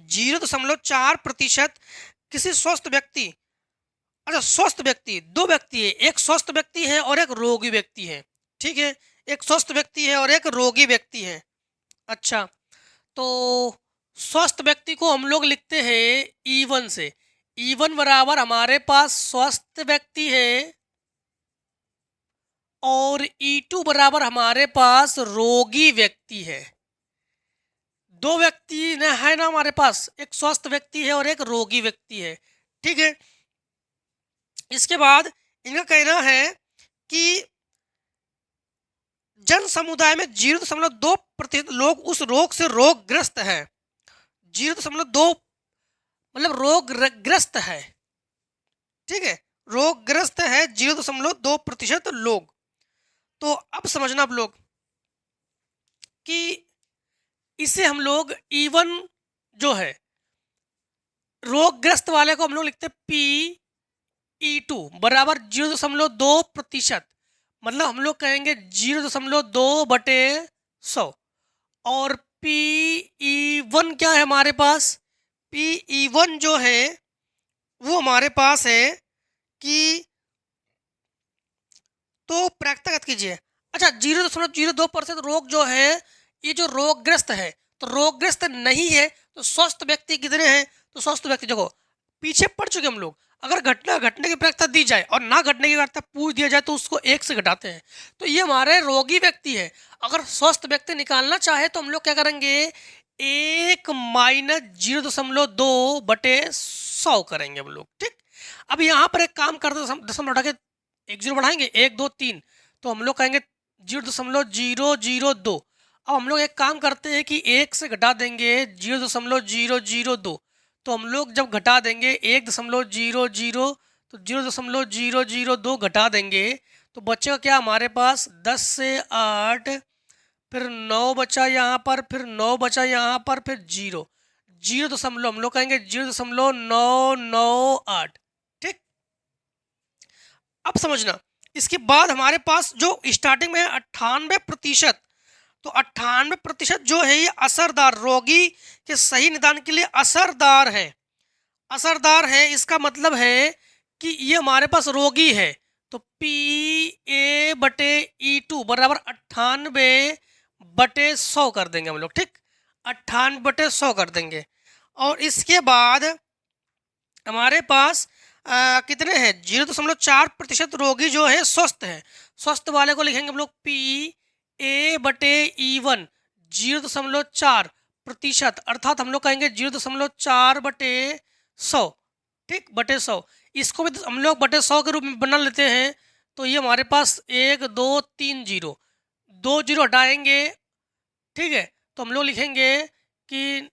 0.4% किसी स्वस्थ व्यक्ति, अच्छा स्वस्थ व्यक्ति, दो व्यक्ति है, एक स्वस्थ व्यक्ति है और एक रोगी व्यक्ति है। ठीक है, एक स्वस्थ व्यक्ति है और एक रोगी व्यक्ति है। अच्छा, तो स्वस्थ व्यक्ति को हम लोग लिखते हैं E1 से। E1 बराबर हमारे पास स्वस्थ व्यक्ति है और E2 बराबर हमारे पास रोगी व्यक्ति है। दो व्यक्ति है ना हमारे पास, एक स्वस्थ व्यक्ति है और एक रोगी व्यक्ति है। ठीक है, इसके बाद इनका कहना है कि जन समुदाय में 0.2% लोग उस रोग से रोगग्रस्त है। 0.2 मतलब रोगग्रस्त है, ठीक है, रोगग्रस्त है 0.2% लोग। तो अब समझना आप लोग कि इसे हम लोग E1 जो है रोगग्रस्त वाले को हम लोग लिखते PE2 बराबर 0.2%, मतलब हम लोग कहेंगे 0.2/100। और PE1 क्या है हमारे पास, PE1 जो है वो हमारे पास है कि, तो प्रायिकता कीजिए। अच्छा, 0.02% रोग जो है ये जो रोगग्रस्त है, तो रोगग्रस्त नहीं है तो स्वस्थ व्यक्ति कितने हैं, तो स्वस्थ व्यक्ति देखो पीछे पढ़ चुके हम लोग। अगर घटना घटने की प्रायिकता दी जाए और ना घटने की प्रायिकता पूछ दिया जाए तो उसको 1 से घटाते हैं, तो ये हमारे रोगी व्यक्ति है। अगर स्वस्थ व्यक्ति निकालना चाहे तो हम लोग क्या करेंगे, 1 माइनस 0.2/100 करेंगे हम लोग। ठीक, अब यहाँ पर एक काम करते दशमलव हटा के 1 0 बढ़ाएंगे, 1 2 3, तो हम लोग कहेंगे 0.002। अब हम लोग एक काम करते हैं कि 1 से घटा देंगे 0.002, तो हम लोग जब घटा देंगे 1.00 तो 0.002 घटा देंगे तो बचेगा क्या हमारे पास, 10 से 8, फिर 9 बचा यहाँ पर, फिर 9 बचा यहाँ पर, फिर 0 0 हम लोग कहेंगे 0.998। ठीक, अब समझना, इसके बाद हमारे पास जो स्टार्टिंग में है 98%, तो 98% जो है ये असरदार, रोगी के सही निदान के लिए असरदार है। असरदार है इसका मतलब है कि ये हमारे पास रोगी है, तो PA/E2 बराबर 98/100 कर देंगे हम लोग। ठीक, 98/100 कर देंगे। और इसके बाद हमारे पास कितने हैं, 0.4% रोगी जो है स्वस्थ है। स्वस्थ वाले को लिखेंगे हम लोग PA/E1 0.4%, अर्थात हम लोग कहेंगे 0.4/100, ठीक, बटे 100। इसको भी हम लोग बटे 100 के रूप में बना लेते हैं। तो ये हमारे पास 1 2 3 जीरो, 2 जीरो हटाएंगे, ठीक है, तो हम लोग लिखेंगे कि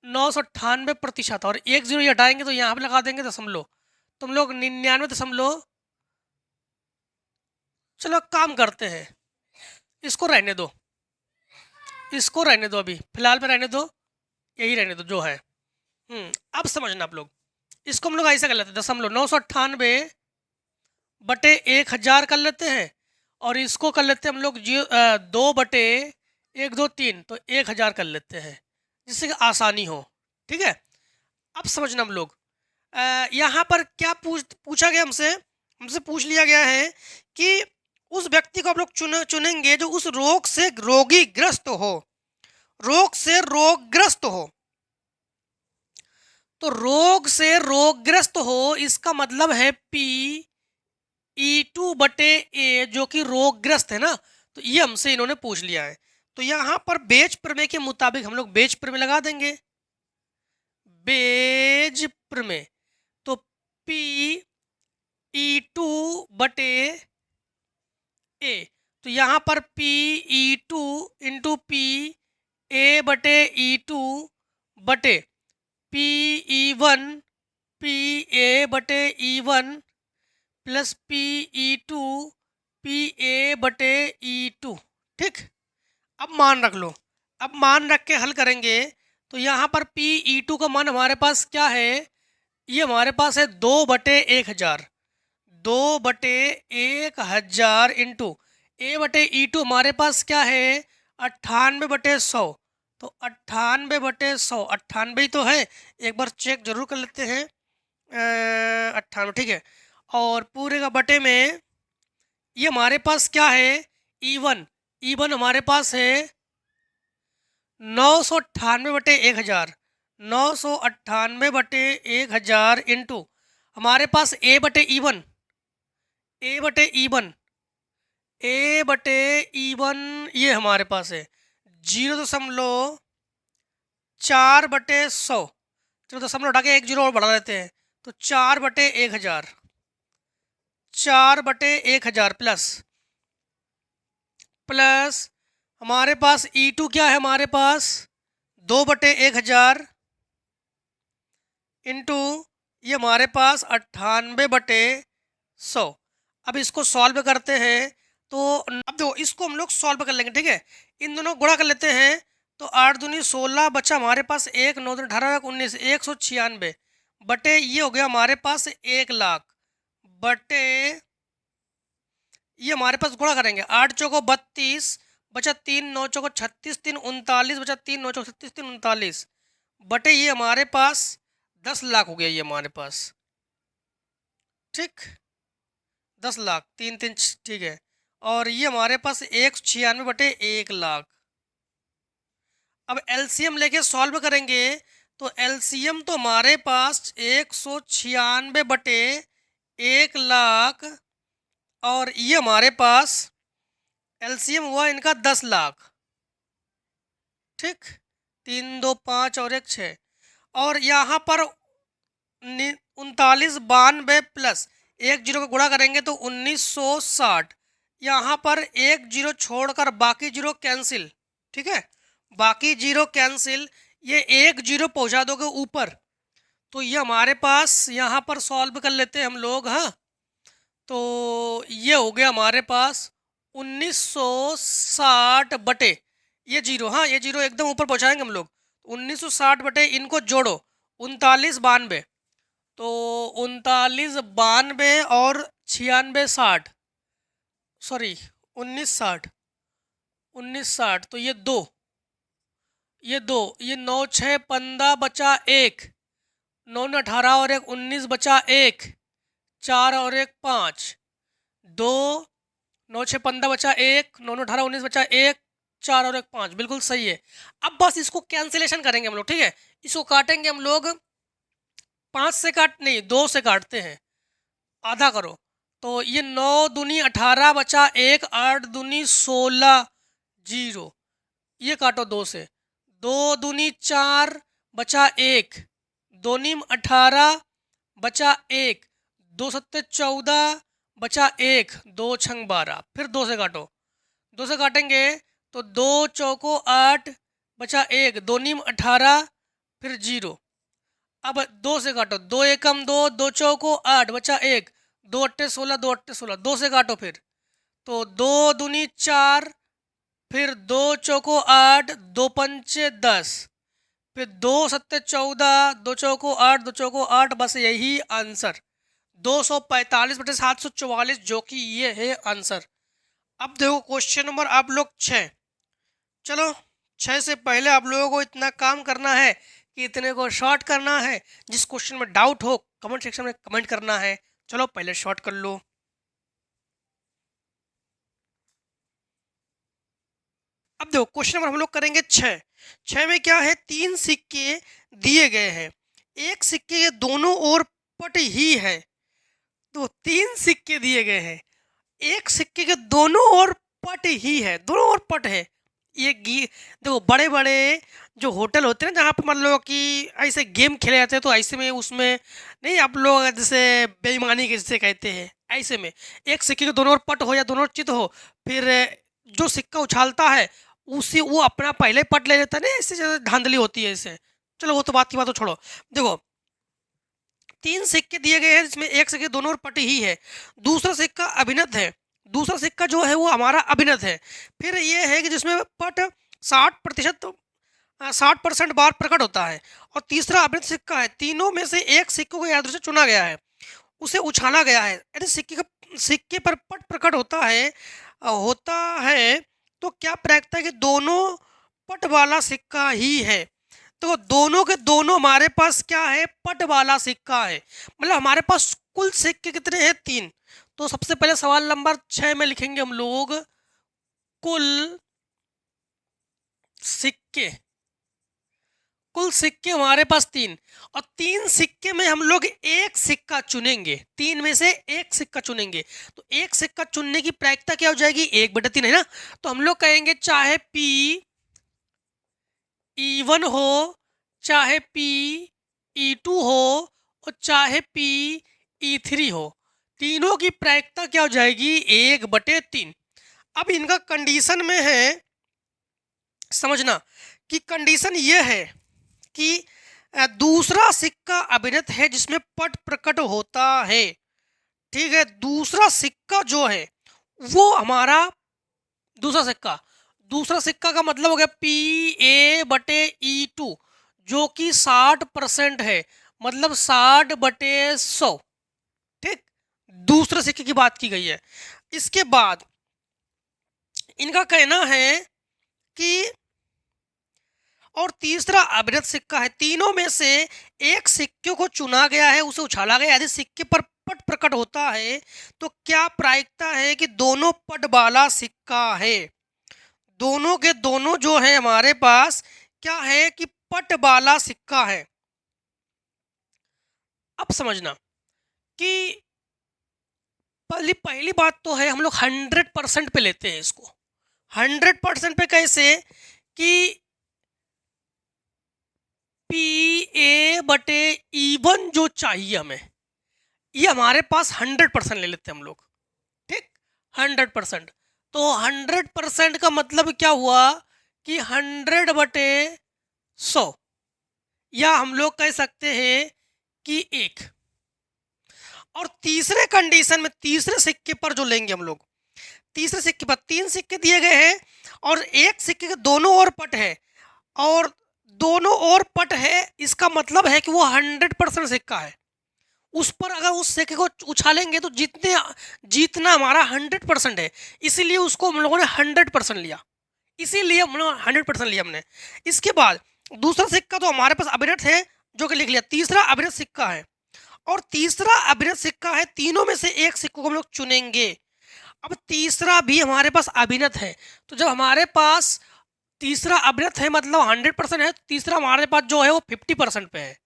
998%, और 1 जीरो ये हटाएंगे तो यहाँ पे लगा देंगे दशमलव, तो हम लोग 99 चलो काम करते हैं, इसको रहने दो, इसको रहने दो, अभी फिलहाल में रहने दो, यही रहने दो जो है। अब समझना आप लोग, इसको हम लोग ऐसे कर लेते हैं, दशमलव 998/1000 कर लेते हैं, और इसको कर लेते हैं हम लोग 2/123, तो 1000 कर लेते हैं, जिससे कि आसानी हो, ठीक है। अब समझना हम लोग, यहाँ पर क्या पूछा गया, हमसे पूछ लिया गया है कि उस व्यक्ति को आप लोग चुनेंगे जो उस रोग से रोगीग्रस्त हो, रोग से रोगग्रस्त हो। तो रोग से रोगग्रस्त हो, इसका मतलब है PE2/A, जो कि रोगग्रस्त है ना, तो ये हमसे इन्होंने पूछ लिया है। तो यहाँ पर बेज प्रमेय के मुताबिक हम लोग बेज प्रमेय लगा देंगे, बेज प्रमेय। तो PE2/A, तो यहाँ पर PE2 इंटू PA/E2 बटे PE1 PA/E1 plus PE2 PA/E2, ठीक। अब मान रख लो, अब मान रख के हल करेंगे, तो यहाँ पर PE2 का मान हमारे पास क्या है, ये हमारे पास है 2/1000, 2/1000 इंटू A/E2 हमारे पास क्या है 98/100, तो 98/100, 98 ही तो है, एक बार चेक जरूर कर लेते हैं, 98, ठीक है। और पूरे का बटे में ये हमारे पास क्या है E1 हमारे पास है 998/1000, 998/1000 इंटू हमारे पास A/E1 ये हमारे पास है 0.4/100, चलो दशमलव हटा के 1 जीरो और बढ़ा देते हैं, तो 4/1000, 4/1000 प्लस हमारे पास E2 क्या है, हमारे पास 2/1000 इंटू ये हमारे पास 98/100। अब इसको सॉल्व करते हैं, तो अब देखो इसको हम लोग सॉल्व कर लेंगे, ठीक है। इन दोनों गुणा कर लेते हैं, तो 8 दूनी 16 बचा हमारे पास 1, 9 दूनी 18, 19, 196 बटे ये हो गया हमारे पास 1 लाख, बटे ये हमारे पास गुणा करेंगे, 8 चौको 32 बचा 3, 9 चौको 36, 3 39 बचा 3, 9 चौको 36, 3 39 बटे ये हमारे पास 10 लाख हो गया, ये हमारे पास, ठीक, 10 लाख, 3 3, ठीक है। और ये हमारे पास 196/1 लाख। अब एलसीएम लेके सॉल्व करेंगे, तो एलसीएम तो हमारे पास 196/1 लाख, और ये हमारे पास एलसीएम हुआ इनका 10 लाख, ठीक, 3 2 5 और 1 6, और यहाँ पर 3992 प्लस 1 जीरो का गुणा करेंगे तो 1960, यहाँ पर 1 जीरो छोड़कर बाकी जीरो कैंसिल, ठीक है, बाकी जीरो कैंसिल, ये 1 जीरो पहुँचा दोगे ऊपर, तो ये हमारे पास यहाँ पर सॉल्व कर लेते हैं हम लोग, हाँ। तो ये हो गया हमारे पास 1960 बटे ये जीरो, हाँ ये जीरो एकदम ऊपर पहुँचाएंगे हम लोग, 1960 बटे इनको जोड़ो 3992, तो 3992 और 9660, सॉरी 1960, तो ये 2, ये 9 6 15 बचा 1, 9 18 और 1 19 बचा 1, 4 और 1 5, 2 9 6 15 बचा 1, 9 18 19 बचा 1, 4 और 1 5, बिल्कुल सही है। अब बस इसको कैंसिलेशन करेंगे हम लोग, ठीक है, इसको काटेंगे हम लोग 5 से काट नहीं, 2 से काटते हैं, आधा करो। तो ये 9 दूनी 18 बचा 1, 8 दूनी 16, 0। ये काटो 2 से, 2 दूनी 4 बचा 1, 2 नीम 18 बचा 1, 2 सत्ते 14 बचा 1, 2 छंग 12। फिर 2 से काटो, 2 से काटेंगे तो 2 चौको 8 बचा 1, 2 नीम 18 फिर 0। अब 2 से काटो, 2 एकम 2, 2 चौको 8 बचा 1, 2 अट्टे 16, 2 अट्टे 16। 2 से काटो फिर तो 2 दूनी 4, फिर 2 चौको 8, 2 पंचे 10, फिर 2 सत्ते 14, 2 चौको 8, 2 चौको 8। बस यही आंसर 245/744, जो कि ये है आंसर। अब देखो क्वेश्चन नंबर आप लोग 6। चलो 6 से पहले आप लोगों को इतना काम करना है कि इतने को शॉर्ट करना है। जिस क्वेश्चन में डाउट हो कमेंट सेक्शन में कमेंट करना है। चलो पहले शॉर्ट कर लो। अब देखो क्वेश्चन नंबर हम लोग करेंगे 6 में क्या है, 3 सिक्के दिए गए हैं, एक सिक्के के दोनों ओर पट ही है। तो 3 सिक्के दिए गए हैं, एक सिक्के के दोनों ओर पट ही है, दोनों ओर पट है। ये देखो बड़े बड़े जो होटल होते हैं जहाँ पर मान लो कि ऐसे गेम खेले जाते हैं, तो ऐसे में उसमें नहीं, आप लोग जैसे बेईमानी के जिसे कहते हैं, ऐसे में एक सिक्के के दोनों ओर पट हो या दोनों ओर चित हो, फिर जो सिक्का उछालता है उसी वो अपना पहले पट ले लेता है ना, ऐसे जैसे धांधली होती है इससे। चलो वो तो बात की बात तो छोड़ो। देखो 3 सिक्के दिए गए हैं जिसमें एक सिक्के दोनों ओर पट ही है, दूसरा सिक्का अभिनत है, दूसरा सिक्का जो है वो हमारा अभिनत है। फिर ये है कि जिसमें पट 60% बार प्रकट होता है, और तीसरा अभिनत सिक्का है। तीनों में से एक सिक्के को यादृच्छिक चुना गया है, उसे उछाला गया है। यदि सिक्के पर पट प्रकट होता है तो क्या प्रायिकता है कि दोनों पट वाला सिक्का ही है। तो दोनों के दोनों हमारे पास क्या है, पट वाला सिक्का है। मतलब हमारे पास कुल सिक्के कितने हैं, 3। तो सबसे पहले सवाल नंबर 6 में लिखेंगे हम लोग कुल सिक्के। कुल सिक्के हमारे पास 3, और 3 सिक्के में हम लोग एक सिक्का चुनेंगे, 3 में से एक सिक्का चुनेंगे। तो एक सिक्का चुनने की प्रायिकता क्या हो जाएगी, 1/3 है ना। तो हम लोग कहेंगे चाहे P E1 हो, चाहे P E2 हो, और चाहे P E3 हो, तीनों की प्रायिकता क्या हो जाएगी, 1/3। अब इनका कंडीशन में है, समझना कि कंडीशन ये है कि दूसरा सिक्का अभिनत है जिसमें पट प्रकट होता है। ठीक है, दूसरा सिक्का जो है वो हमारा दूसरा सिक्का का मतलब हो गया PA/E2, जो कि 60% है, मतलब 60/100। ठीक, दूसरे सिक्के की बात की गई है। इसके बाद इनका कहना है कि और तीसरा अभिनत सिक्का है, तीनों में से एक सिक्के को चुना गया है, उसे उछाला गया। यदि सिक्के पर पट प्रकट होता है तो क्या प्रायिकता है कि दोनों पट वाला सिक्का है। दोनों के दोनों जो है हमारे पास क्या है कि पट वाला सिक्का है। अब समझना कि पहली बात तो है, हम लोग 100% पे लेते हैं इसको। 100% पे कैसे कि PA/E1 जो चाहिए हमें, ये हमारे पास 100% ले लेते हैं हम लोग। ठीक, 100%। तो 100% का मतलब क्या हुआ कि 100/100, या हम लोग कह सकते हैं कि 1। और तीसरे कंडीशन में, तीसरे सिक्के पर जो लेंगे हम लोग, तीसरे सिक्के पर 3 सिक्के दिए गए हैं और एक सिक्के के दोनों ओर पट है, और दोनों ओर पट है, इसका मतलब है कि वो 100% सिक्का है। उस पर अगर उस सिक्के को उछालेंगे तो जीतना हमारा 100% है, इसीलिए उसको हम लोगों ने 100% लिया, इसीलिए हम लोग 100% लिया हमने। इसके बाद दूसरा सिक्का तो हमारे पास अभिनत है, जो कि लिख लिया। तीसरा अभिनत सिक्का है, और तीसरा अभिनत सिक्का है, तीनों में से एक सिक्के को हम लोग चुनेंगे। अब तीसरा भी हमारे पास अभिनत है, तो जब हमारे पास तीसरा अभिनत है मतलब 100% है, तीसरा हमारे पास जो है वो 50% पे है।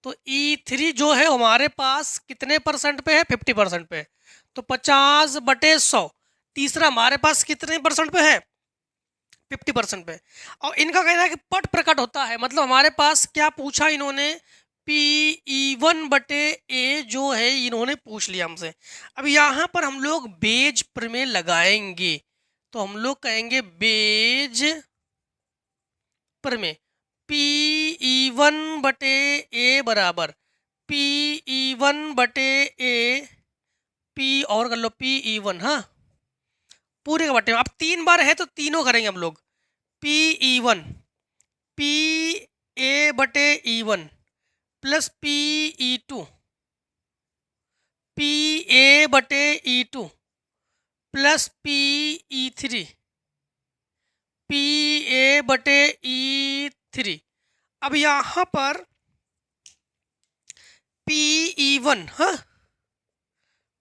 तो E3 जो है हमारे पास कितने परसेंट पे है? 50% पे है। तो 50/100। तीसरा हमारे पास कितने परसेंट पे है? 50% पे। और इनका कहना है कि पट प्रकट होता है, मतलब हमारे पास क्या पूछा इन्होंने? PE1/A जो है इन्होंने पूछ लिया हमसे। अब यहाँ पर हम लोग बेज प्रमेय लगाएंगे, तो हम लोग कहेंगे बेज प्रमेय PE1/A बराबर PE1/A P और कर लो PE1। हाँ, पूरे का बटे अब 3 बार है तो तीनों करेंगे हम लोग। PE1 PA/E1 plus PE2 PA/E2 plus PE3 PA/E3। अब यहाँ पर PE1 हाँ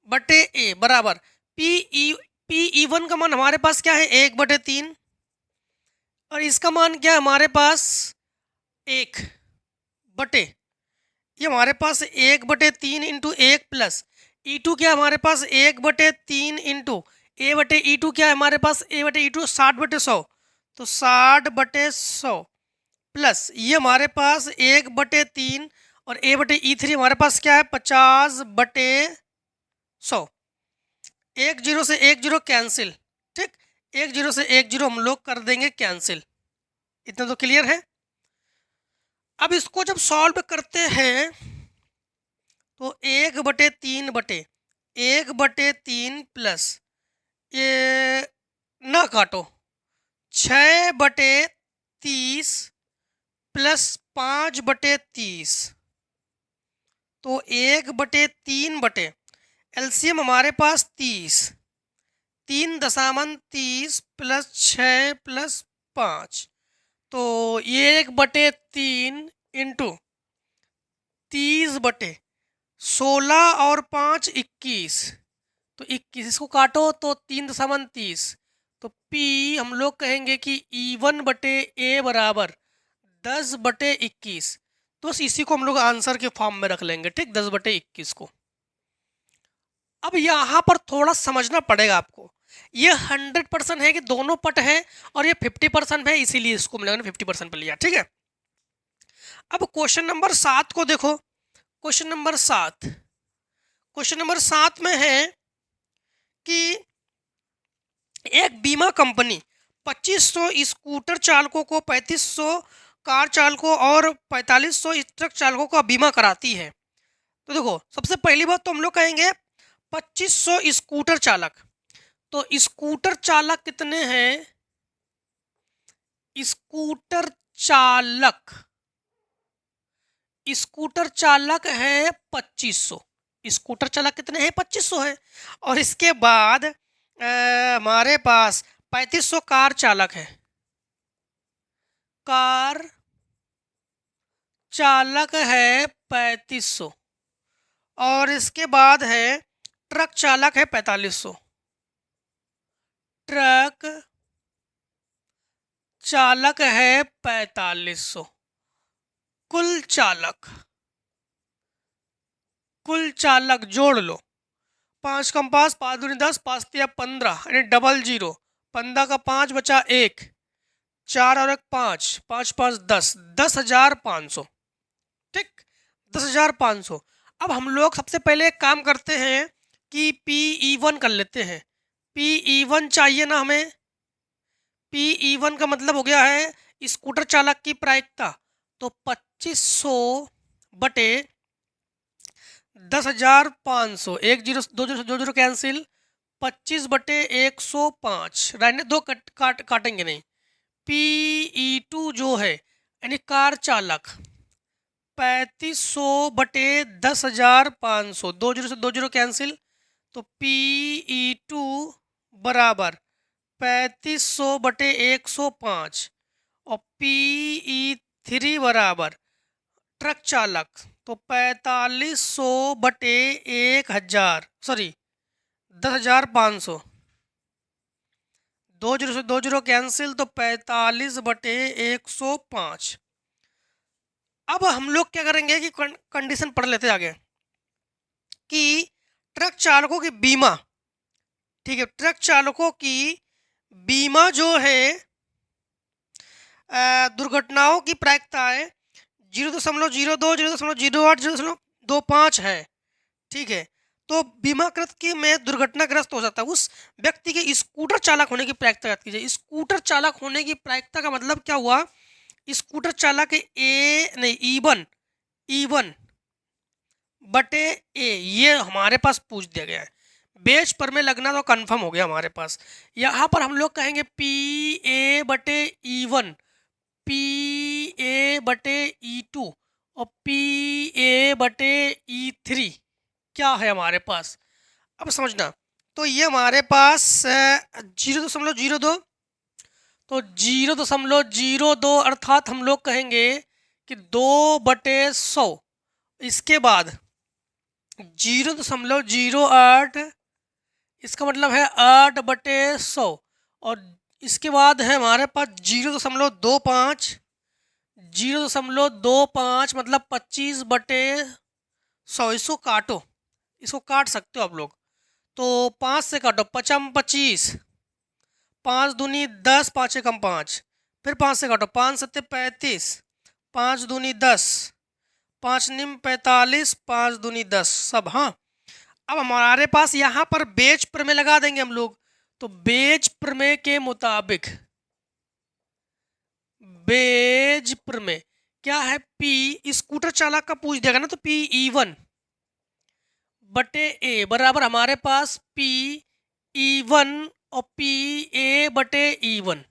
बटे ए बराबर PE1 का मान हमारे पास क्या है? 1/3। और इसका मान क्या है हमारे पास? 1 बटे, ये हमारे पास 1/3 इंटू 1 प्लस E2 क्या है हमारे पास? 1/3 इंटू A/E2 क्या है हमारे पास? A/E2 60/100, तो 60/100 प्लस ये हमारे पास 1/3 और A/E3 हमारे पास क्या है? 50/100। एक जीरो से एक जीरो कैंसिल, ठीक, एक जीरो से एक जीरो हम लोग कर देंगे कैंसिल। इतना तो क्लियर है। अब इसको जब सॉल्व करते हैं तो 1/3 प्लस ये ना काटो 6/30 प्लस 5/30, तो 1/3 बटे एलसीएम हमारे पास 30, 3.30 प्लस 6 प्लस 5, तो 1/3 इंटू 30/16 और 5 21, तो 21 इसको काटो तो 3.30, तो P हम लोग कहेंगे कि E1/A बराबर 10/21। तो बस इसी को हम लोग आंसर के फॉर्म में रख लेंगे, ठीक, 10/21 को। अब यहाँ पर थोड़ा समझना पड़ेगा आपको, ये 100% है कि दोनों पट है और ये 50% है, इसीलिए इसको हम लोगों ने 50% पर लिया, ठीक है। अब क्वेश्चन नंबर 7 को देखो। क्वेश्चन नंबर 7 में है कि एक बीमा कंपनी 2500 स्कूटर चालकों को, 3500 कार चालकों और 4500 ट्रक चालकों का बीमा कराती है। तो देखो, सबसे पहली बात तो हम लोग कहेंगे 2500 स्कूटर चालक, तो स्कूटर चालक कितने हैं? स्कूटर चालक है 2500। स्कूटर चालक कितने हैं? 2500 है। और इसके बाद हमारे पास 3500 कार चालक है। कार चालक है 3500 और इसके बाद है ट्रक चालक है 4500। ट्रक चालक है 4500। कुल चालक जोड़ लो, 5 कम 5, 5 दूनी 10, 5 तिया 15, यानी 00, 15 का 5 बचा 1, 4 और 1 5, 5 5 10, 10,500, ठीक, 10,500। अब हम लोग सबसे पहले एक काम करते हैं कि PE1 कर लेते हैं। PE1 चाहिए ना हमें। PE1 का मतलब हो गया है स्कूटर चालक की प्रायिकता, तो 2500 बटे 10,500, 1 जीरो 2 जीरो 2 जीरो कैंसिल, 25/105, रहने दो, काटेंगे नहीं। PE2 जो है यानी कार चालक 3500 बटे 10,500, 2 जीरो से 2 जीरो कैंसिल, तो PE2 बराबर 3500 बटे 105 और PE3 बराबर ट्रक चालक, तो 4500 बटे 1000, सॉरी 10,500, 2 जीरो से 2 जीरो कैंसिल, तो 45/105। अब हम लोग क्या करेंगे कि कंडीशन पढ़ लेते आगे कि ट्रक चालकों की बीमा, ठीक है, ट्रक चालकों की बीमा जो है दुर्घटनाओं की प्रायिकताएं 0.02, 0.08, 0.25 है, ठीक है। तो बीमाकृत के में दुर्घटनाग्रस्त हो सकता है उस व्यक्ति के स्कूटर चालक होने की प्रायिकता याद कीजिए। स्कूटर चालक होने की प्रायिकता का मतलब क्या हुआ, स्कूटर चालक ए नहीं ई वन बटे ए, ये हमारे पास पूछ दिया गया है। बेच पर में लगना तो कंफर्म हो गया हमारे पास। यहाँ पर हम लोग कहेंगे पी ए बटे ई1, पी ए बटे ई2 और पी ए बटे ई3 क्या है हमारे पास। अब समझना, तो ये हमारे पास 0.02, तो 0.02 अर्थात हम लोग कहेंगे कि 2/100। इसके बाद 0.08, इसका मतलब है 8/100। और इसके बाद है हमारे पास 0.25, 0.25 मतलब 25/100। इसको काटो, इसको काट सकते हो आप लोग। तो 5 से काटो, 25, 5 दूनी 10, 5 एकम 5, फिर 5 से काटो, 5 सत्ते 35, 5 दूनी 10, 5 निम 45, 5 दूनी 10 सब। हाँ, अब हमारे पास यहाँ पर बेच प्रमेय लगा देंगे हम लोग। तो बेच प्रमेय के मुताबिक, बेज प्रमेय क्या है, पी स्कूटर चालक का पूछ देगा ना, तो पी ई1 बटे ए बराबर हमारे पास पी ई1 और पी ए बटे ई1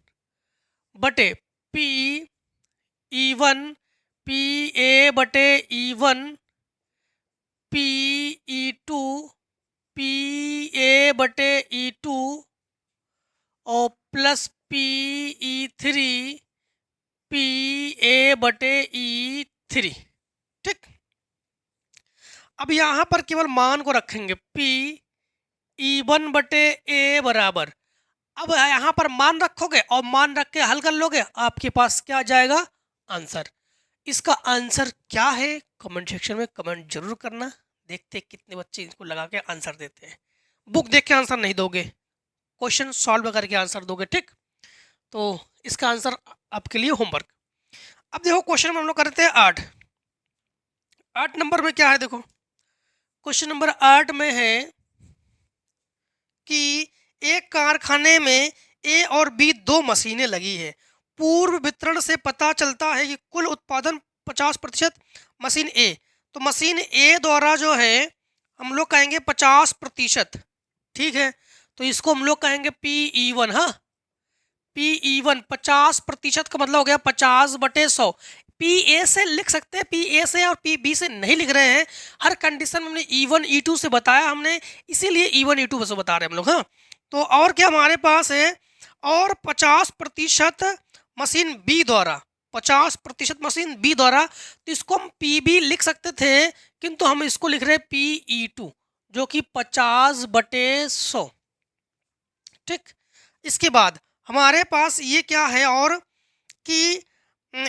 बटे पी ई1 पी ए बटे ई1 पी ई2 पी ए बटे ई2 और प्लस पी ई3 पी ए बटे ई3, ठीक। अब यहाँ पर केवल मान को रखेंगे, पी ई1 बटे ए बराबर, अब यहाँ पर मान रखोगे और मान रख के हल कर लोगे, आपके पास क्या आ जाएगा, आंसर। इसका आंसर क्या है कमेंट सेक्शन में कमेंट जरूर करना। देखते हैं कितने बच्चे इसको लगा के आंसर देते हैं। बुक देख के आंसर नहीं दोगे, क्वेश्चन सॉल्व करके आंसर दोगे, ठीक। तो इसका आंसर आपके लिए होमवर्क। अब देखो क्वेश्चन में हम लोग करते हैं 8 नंबर में क्या है, देखो क्वेश्चन नंबर 8 में है कि एक कारखाने में ए और बी दो मशीनें लगी है। पूर्व वितरण से पता चलता है कि कुल उत्पादन 50% मशीन ए, तो मशीन ए द्वारा जो है हम लोग कहेंगे 50%, ठीक है। तो इसको हम लोग कहेंगे पी ई1। हाँ, पी ई1 50% का मतलब हो गया 50/100। पी ए से लिख सकते हैं, पी ए से और पी बी से नहीं लिख रहे हैं। हर कंडीशन में हमने ई1 ई2 से बताया हमने, इसीलिए ई1 ई2 से बता रहे हैं हम लोग। हाँ, तो और क्या हमारे पास है, और 50% मशीन बी द्वारा, 50% मशीन बी द्वारा, तो इसको हम पी बी लिख सकते थे, किंतु हम इसको लिख रहे हैं पी ई2 जो कि 50/100, ठीक। इसके बाद हमारे पास ये क्या है, और कि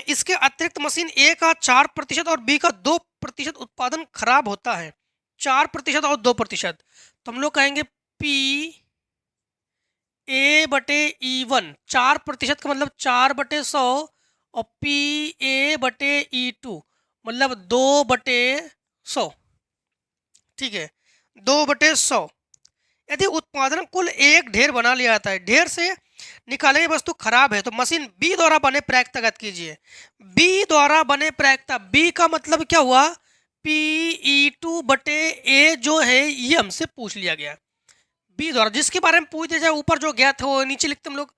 इसके अतिरिक्त मशीन ए का 4% और बी का 2% उत्पादन खराब होता है, 4% और 2%। तो हम लोग कहेंगे पी ए बटे ई1, 4% का मतलब 4/100 और पी ए बटे ई2 मतलब 2/100, ठीक है, 2/100। यदि उत्पादन कुल एक ढेर बना लिया जाता है, ढेर से निकाले गई वस्तु खराब है, तो मशीन बी द्वारा बने प्रायिकता ज्ञात कीजिए। बी द्वारा बने प्रायिकता, बी का मतलब क्या हुआ, पी ई2 बटे ए जो है ये हमसे पूछ लिया गया। बी द्वारा जिसके बारे में पूछ दिया जाए, ऊपर जो ज्ञात हो नीचे लिखते हम लोग।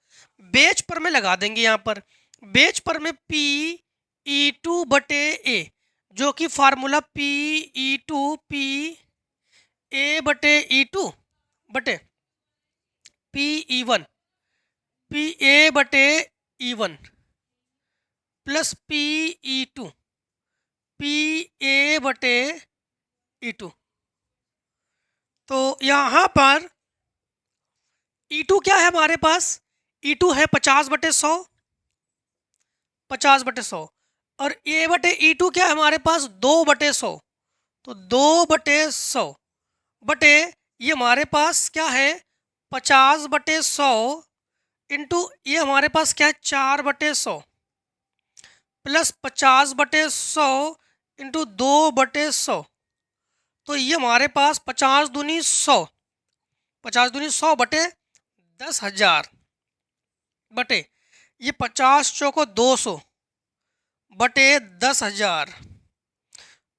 बेच पर में लगा देंगे, यहाँ पर बेच पर में पी ई2 बटे ए जो कि formula P E2 P A बटे ई2 बटे पी ई1 पी ए बटे ई1 plus P E2 P A बटे ई2। तो यहाँ पर ई2 क्या है हमारे पास, ई2 है 50/100, 50/100। और ए बटे ई टू क्या है हमारे पास 2/100, तो 2/100 बटे ये हमारे पास क्या है 50/100 इंटू ये हमारे पास क्या है 4/100 प्लस 50/100 इंटू 2/100, तो ये हमारे पास 50 दूनी 100, 50 दूनी 100 बटे 10,000 बटे ये 50 चौको 200 बटे 10,000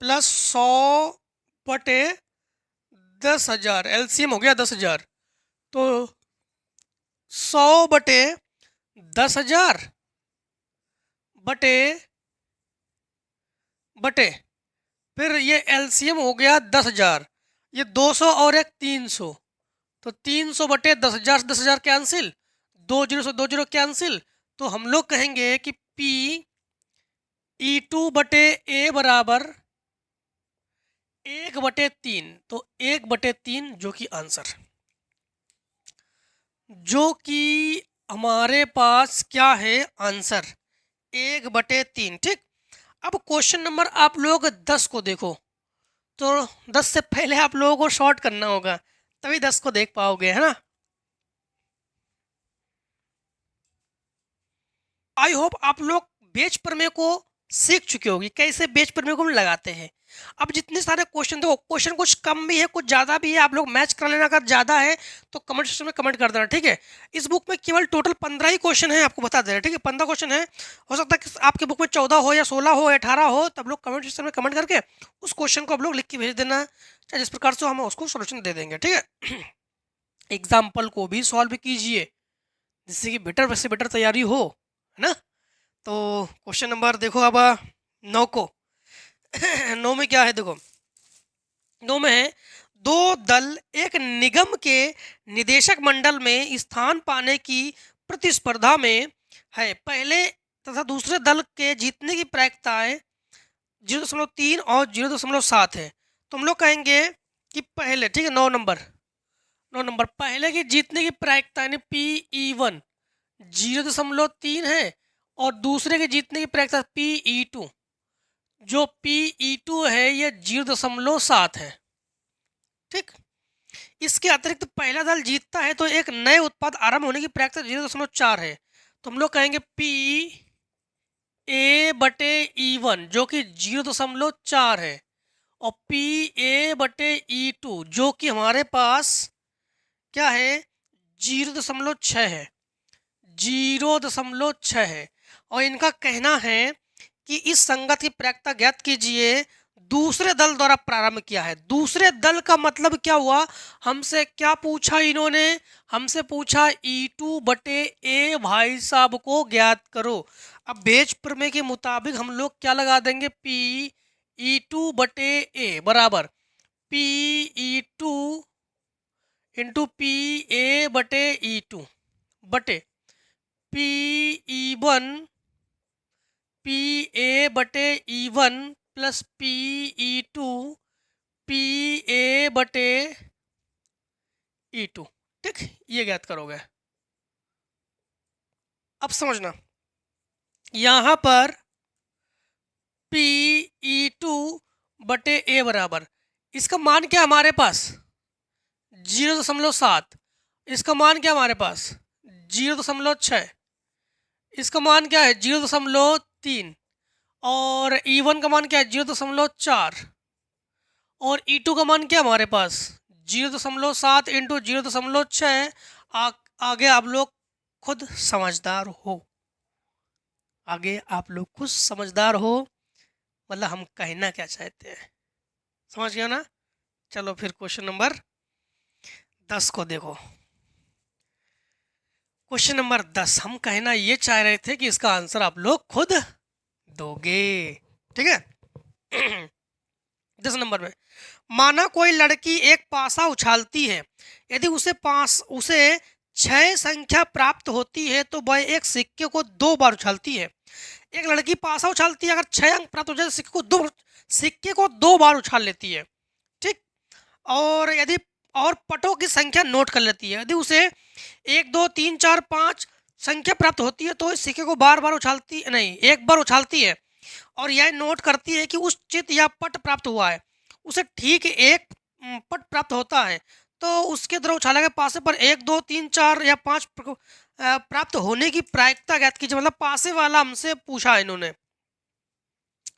प्लस 100 बटे 10,000, एलसीएम हो गया 10,000, तो 100 बटे 10,000 बटे बटे फिर ये एलसीएम हो गया 10,000, ये 200 और एक 300, तो 300 बटे 10,000 से 10,000 कैंसिल, 20 से 20 कैंसिल, तो हम लोग कहेंगे कि पी ई टू बटे ए बराबर 1/3, तो 1/3 जो कि आंसर, जो कि हमारे पास क्या है आंसर 1/3। ठीक, अब क्वेश्चन नंबर आप लोग 10 को देखो, तो 10 से पहले आप लोगों को शॉर्ट करना होगा, तभी 10 को देख पाओगे, है ना। आई होप आप लोग बेच प्रमेय को सीख चुके होगी, कैसे बेच प्रमेय को हम लगाते हैं। अब जितने सारे क्वेश्चन देखो, क्वेश्चन कुछ कम भी है कुछ ज़्यादा भी है, आप लोग मैच कर लेना, अगर ज़्यादा है तो कमेंट सेक्शन में कमेंट कर देना, ठीक है। इस बुक में केवल टोटल 15 ही क्वेश्चन है, आपको बता दे रहे, ठीक है, 15 क्वेश्चन है। हो सकता है कि आपके बुक में 14 हो या 16 हो या 18 हो, तब लोग कमेंट सेक्शन में कमेंट करके उस क्वेश्चन को आप लोग लिख के भेज देना, चाहे जिस प्रकार से हम उसको सोल्यूशन दे देंगे, ठीक है। एग्जाम्पल को भी सॉल्व कीजिए, जिससे कि बेटर से बेटर तैयारी हो, है ना। तो क्वेश्चन नंबर देखो अब 9 को 9 में क्या है देखो, 9 में है 2 दल एक निगम के निदेशक मंडल में स्थान पाने की प्रतिस्पर्धा में है। पहले तथा दूसरे दल के जीतने की प्रायिकताएं 0.3 और 0.7 है। तो हम लोग कहेंगे कि पहले, ठीक है, 9 नंबर पहले की जीतने की प्रायिकता यानी PE1 0.3 है और दूसरे के जीतने की प्रायिकता PE2, जो PE2 है ये 0.7 है। ठीक, इसके अतिरिक्त पहला दल जीतता है तो एक नए उत्पाद आरंभ होने की प्रायिकता 0.4 है। तो हम लोग कहेंगे PA/E1 जो कि 0.4 है और PA/E2 जो कि हमारे पास क्या है 0.6 है, 0.6 है। और इनका कहना है कि इस संगत की प्रायिकता ज्ञात कीजिए दूसरे दल द्वारा प्रारंभ किया है। दूसरे दल का मतलब क्या हुआ, हमसे क्या पूछा इन्होंने, हमसे पूछा E2/A भाई साहब को ज्ञात करो। अब बेच प्रमेय के मुताबिक हम लोग क्या लगा देंगे, PE2/A बराबर PE2 इंटू PA/E2 बटे PE1 PA/E1 plus PE2 PA/E2। ठीक, ये ज्ञात करोगे। अब समझना, यहां पर PE2/A बराबर, इसका मान क्या हमारे पास 0.7, इसका मान क्या हमारे पास 0.6, इसका मान क्या है 0.3 और E1 का मान क्या है 0.4 और E2 का मान क्या हमारे पास 0.7 इंटू 0.6। आगे आप लोग खुद समझदार हो, आगे आप लोग खुद समझदार हो, मतलब हम कहना क्या चाहते हैं, समझ गया ना। चलो फिर क्वेश्चन नंबर 10 को देखो। क्वेश्चन नंबर 10 हम कहना ये चाह रहे थे कि इसका आंसर आप लोग खुद दोगे, ठीक है। 10 नंबर में, माना कोई लड़की एक पासा उछालती है, यदि उसे 6 संख्या प्राप्त होती है तो वह एक सिक्के को 2 बार उछालती है। एक लड़की पासा उछालती है, अगर 6 अंक प्राप्त हो जाए सिक्के को 2 बार उछाल लेती है, ठीक। और यदि और पटों की संख्या नोट कर लेती है, यदि उसे 1 2 3 4 5 संख्या प्राप्त होती है तो इस सिक्के को बार बार उछालती नहीं, एक बार उछालती है। और यह नोट करती है कि उस चित या पट प्राप्त हुआ है, उसे ठीक एक पट प्राप्त होता है, तो उसके द्वारा उछाले गए पासे पर 1 2 3 4 या 5 प्राप्त होने की प्रायिकता ज्ञात कीजिए। मतलब पासे वाला हमसे पूछा है इन्होंने,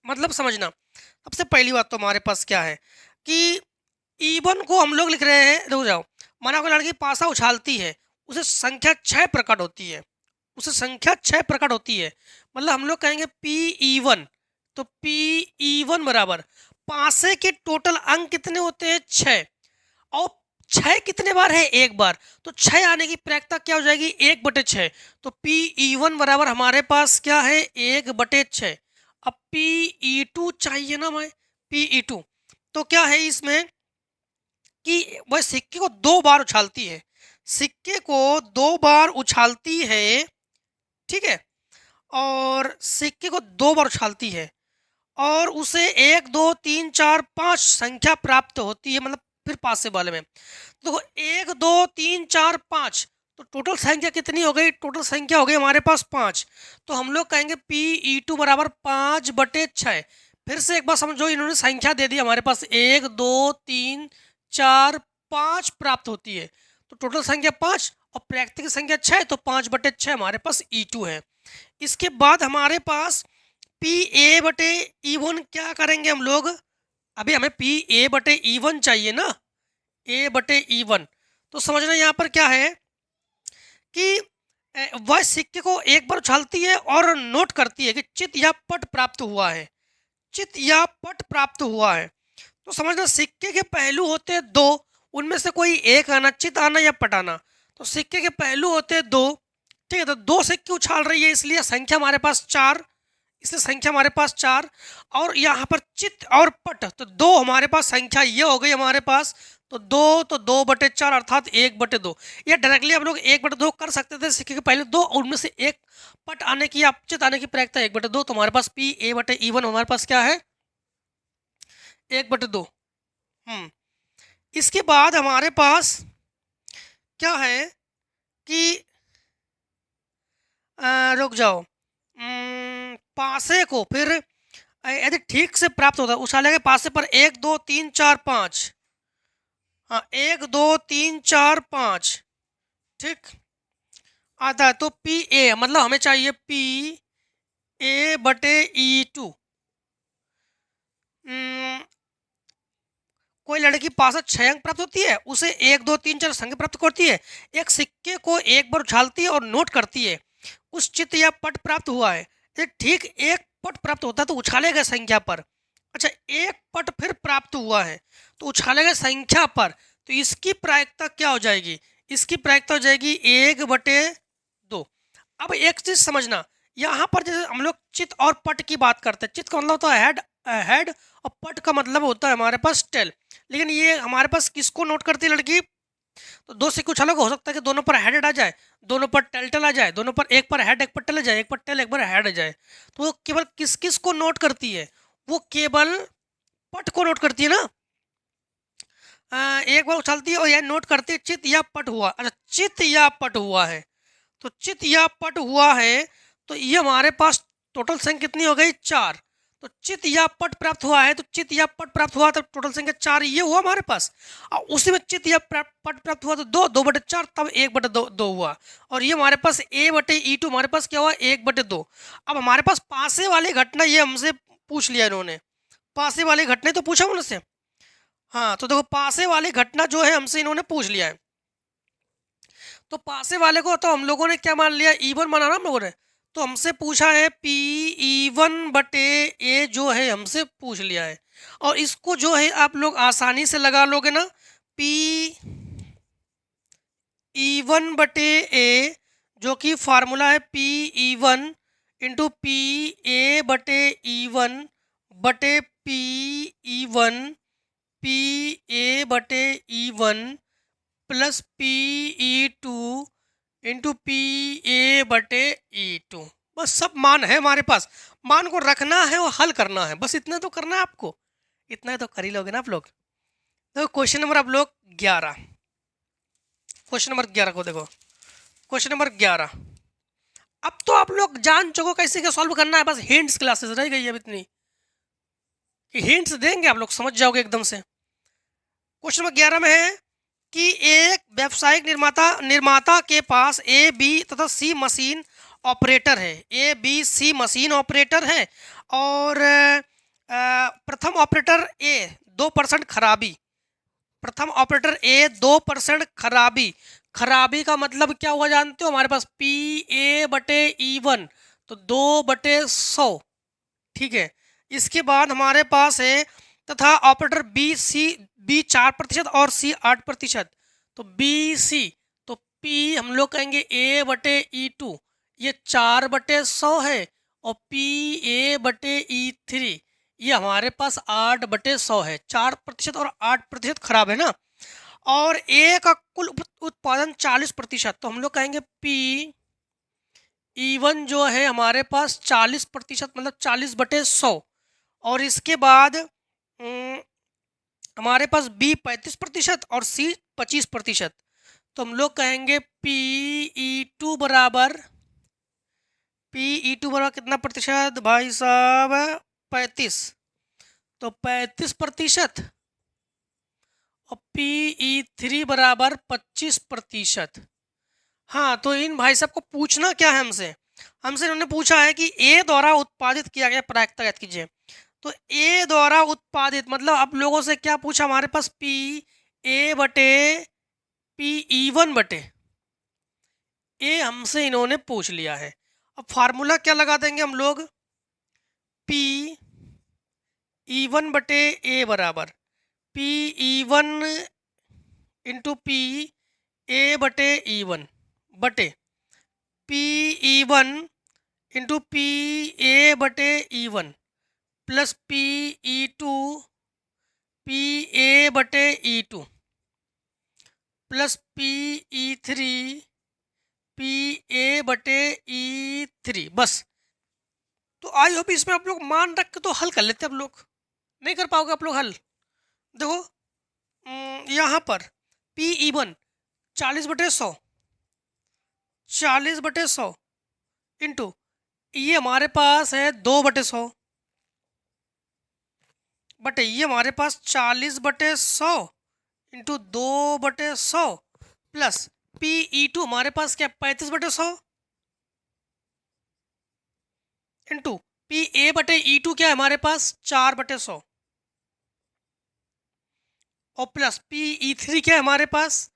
मतलब समझना। सबसे पहली बात तो हमारे पास क्या है कि E1 को हम लोग लिख रहे हैं, रुक जाओ। माना कोई लड़की पासा उछालती है, उसे संख्या 6 प्रकट होती है, उसे संख्या 6 प्रकट होती है। मतलब हम लोग कहेंगे PE1, तो PE1 बराबर पासे के टोटल अंक कितने होते हैं, 6, और 6 कितने बार है, एक बार, तो 6 आने की प्रायिकता क्या हो जाएगी, 1/6। तो PE1 बराबर हमारे पास क्या है, 1/6। अब PE2 चाहिए ना हमें, PE2 तो क्या है इसमें कि वह सिक्के को 2 बार उछालती है, सिक्के को 2 बार उछालती है, ठीक है, और सिक्के को 2 बार उछालती है और उसे 1 2 3 4 5 संख्या प्राप्त होती है। मतलब फिर पासे वाले में देखो 1 2 3 4 5, तो टोटल संख्या कितनी हो गई, टोटल संख्या हो गई हमारे पास 5। तो हम लोग कहेंगे PE2 बराबर 5/6। फिर से एक बार समझो, इन्होंने संख्या दे दी हमारे पास 1 2 3 4 5 प्राप्त होती है, तो टोटल संख्या 5 और प्राकृतिक संख्या 6, तो 5/6 हमारे पास E2 है। इसके बाद हमारे पास PA/E1 क्या करेंगे हम लोग, अभी हमें PA/E1 चाहिए ना, A/E1। तो समझना यहाँ पर क्या है कि वह सिक्के को एक बार उछालती है और नोट करती है कि चित या पट प्राप्त हुआ है, चित या पट प्राप्त हुआ है। तो समझना सिक्के के पहलू होते हैं 2, उनमें से कोई एक आना, चित आना या पट आना। तो सिक्के के पहलू होते हैं 2, ठीक है, तो 2 सिक्के उछाल रही है, इसलिए संख्या हमारे पास 4, इसलिए संख्या हमारे पास 4। और यहाँ पर चित और पट, तो 2 हमारे पास संख्या ये हो गई हमारे पास, तो 2, तो 2/4 अर्थात 1/2। ये डायरेक्टली हम लोग 1/2 कर सकते थे, सिक्के के पहले 2 और उनमें से एक पट आने की या चित आने की प्रायिकता 1/2। तो हमारे पास PA/E1 हमारे पास क्या है, 1/2। इसके बाद हमारे पास क्या है कि रुक जाओ, पासे को फिर यदि ठीक से प्राप्त होता है, उछाले गए पासे पर 1 2 3 4 5, हाँ 1 2 3 4 5, ठीक आता है, तो PA मतलब हमें चाहिए PA/E2। कोई लड़की पासा 6 अंक प्राप्त होती है, उसे 1 2 3 4 संख्या प्राप्त करती है, एक सिक्के को एक बार उछालती है और नोट करती है, उस चित्र या पट प्राप्त हुआ है। ठीक एक पट प्राप्त होता है तो उछाले गए संख्या पर, अच्छा एक पट फिर प्राप्त हुआ है तो उछाले गए संख्या पर, तो इसकी प्रायिकता क्या हो जाएगी, इसकी प्रायिकता हो जाएगी 1/2। अब एक चीज समझना, यहाँ पर जैसे हम लोग चित और पट की बात करते हैं, चित का मतलब होता है हेड, हेड, और पट का मतलब होता है हमारे पास टेल। लेकिन ये हमारे पास किसको नोट करती है लड़की, तो 2 से कुछ अलग हो सकता है कि दोनों पर हेड आ जाए, दोनों पर टेल आ जाए, दोनों पर एक पर हेड एक पर टेल आ जाए, एक पर टेल एक पर हेड आ जाए। तो वो केवल किस किस को नोट करती है, वो केवल पट को नोट करती है ना। एक बार उछालती है और यह नोट करती है चित या पट हुआ। अच्छा चित या पट हुआ है, तो चित या पट हुआ है, तो ये हमारे पास टोटल संख्या कितनी हो गई, 4। तो चित या पट प्राप्त हुआ है, तो चित या पट प्राप्त हुआ तो टोटल संख्या 4 ये हुआ हमारे पास। और उसी में चित या पट प्राप्त हुआ तो 2/4, तब 1/2 हुआ। और ये हमारे पास A/E2 हमारे पास क्या हुआ, 1/2। अब हमारे पास पासे वाली घटना ये हमसे पूछ लिया इन्होंने, पासे वाली घटना तो पूछा उनसे। हाँ तो देखो पासे वाली घटना जो है हमसे इन्होंने पूछ लिया है, तो पासे वाले को तो हम लोगों ने क्या मान लिया, E1 माना ना हम लोगों ने। तो हमसे पूछा है PE1/A जो है हमसे पूछ लिया है, और इसको जो है आप लोग आसानी से लगा लोगे ना, PE1/A जो कि फार्मूला है PE1 into PA/E1/PE1 PA/E1 plus PE2 into PA/E2। बस सब मान है हमारे पास, मान को रखना है और हल करना है, बस इतना तो करना है आपको, इतना तो कर ही लोगे ना आप लोग। देखो क्वेश्चन नंबर आप लोग 11, क्वेश्चन नंबर 11 को देखो, क्वेश्चन नंबर 11 अब तो आप लोग जान चुको कैसे क्या सॉल्व करना है, बस हिंट्स क्लासेस रह गई है अब इतनी कि हिंट्स देंगे आप लोग समझ जाओगे एकदम से। क्वेश्चन नंबर 11 में है कि एक व्यावसायिक निर्माता निर्माता के पास ए बी तथा सी मशीन ऑपरेटर है। A B C machine operator है और प्रथम ऑपरेटर ए 2% खराबी। प्रथम ऑपरेटर ए 2% खराबी। खराबी का मतलब क्या हुआ जानते हो? हमारे पास पी ए बटे ई वन, तो 2/100। ठीक है, इसके बाद हमारे पास है तथा ऑपरेटर बी 4% और सी 8%, तो बी सी, तो पी हम लोग कहेंगे ए बटे ई टू, ये 4/100 है, और पी ए बटे ई थ्री ये हमारे पास 8/100 है। 4% और 8% खराब है ना। और ए का कुल उत्पादन 40%, तो हम लोग कहेंगे पी ई वन जो है हमारे पास 40%, मतलब 40/100। और इसके बाद हमारे पास बी 35% और सी 25%, तो हम लोग कहेंगे पी ई टू बराबर कितना प्रतिशत भाई साहब? 35, तो 35%। और पी ई थ्री बराबर 25%। हाँ, तो इन भाई साहब को पूछना क्या है हमसे? इन्होंने पूछा है कि ए द्वारा उत्पादित किया गया प्रायिकता याद कीजिए। तो ए द्वारा उत्पादित मतलब अब लोगों से क्या पूछा? हमारे पास पी ए बटे पी ई वन बटे ए हमसे इन्होंने पूछ लिया है। अब फार्मूला क्या लगा देंगे हम लोग? पी ई वन बटे ए बराबर P E one into P A बटे ई वन बटे P E one into P A बटे E one plus P E two P A बटे E two plus P E three P A बटे E three. बस, तो I hope इसमें आप लोग मान रख के तो हल कर लेते। आप लोग नहीं कर पाओगे आप लोग हल। देखो यहाँ पर पी ई वन 40/100 इंटू ये हमारे पास है 2/100 बटे ये हमारे पास 40/100 into 2/100 plus P E two हमारे पास क्या 35/100 इंटू पी ए बटे ई टू क्या है हमारे पास 4/100 और प्लस पी ई थ्री क्या है हमारे पास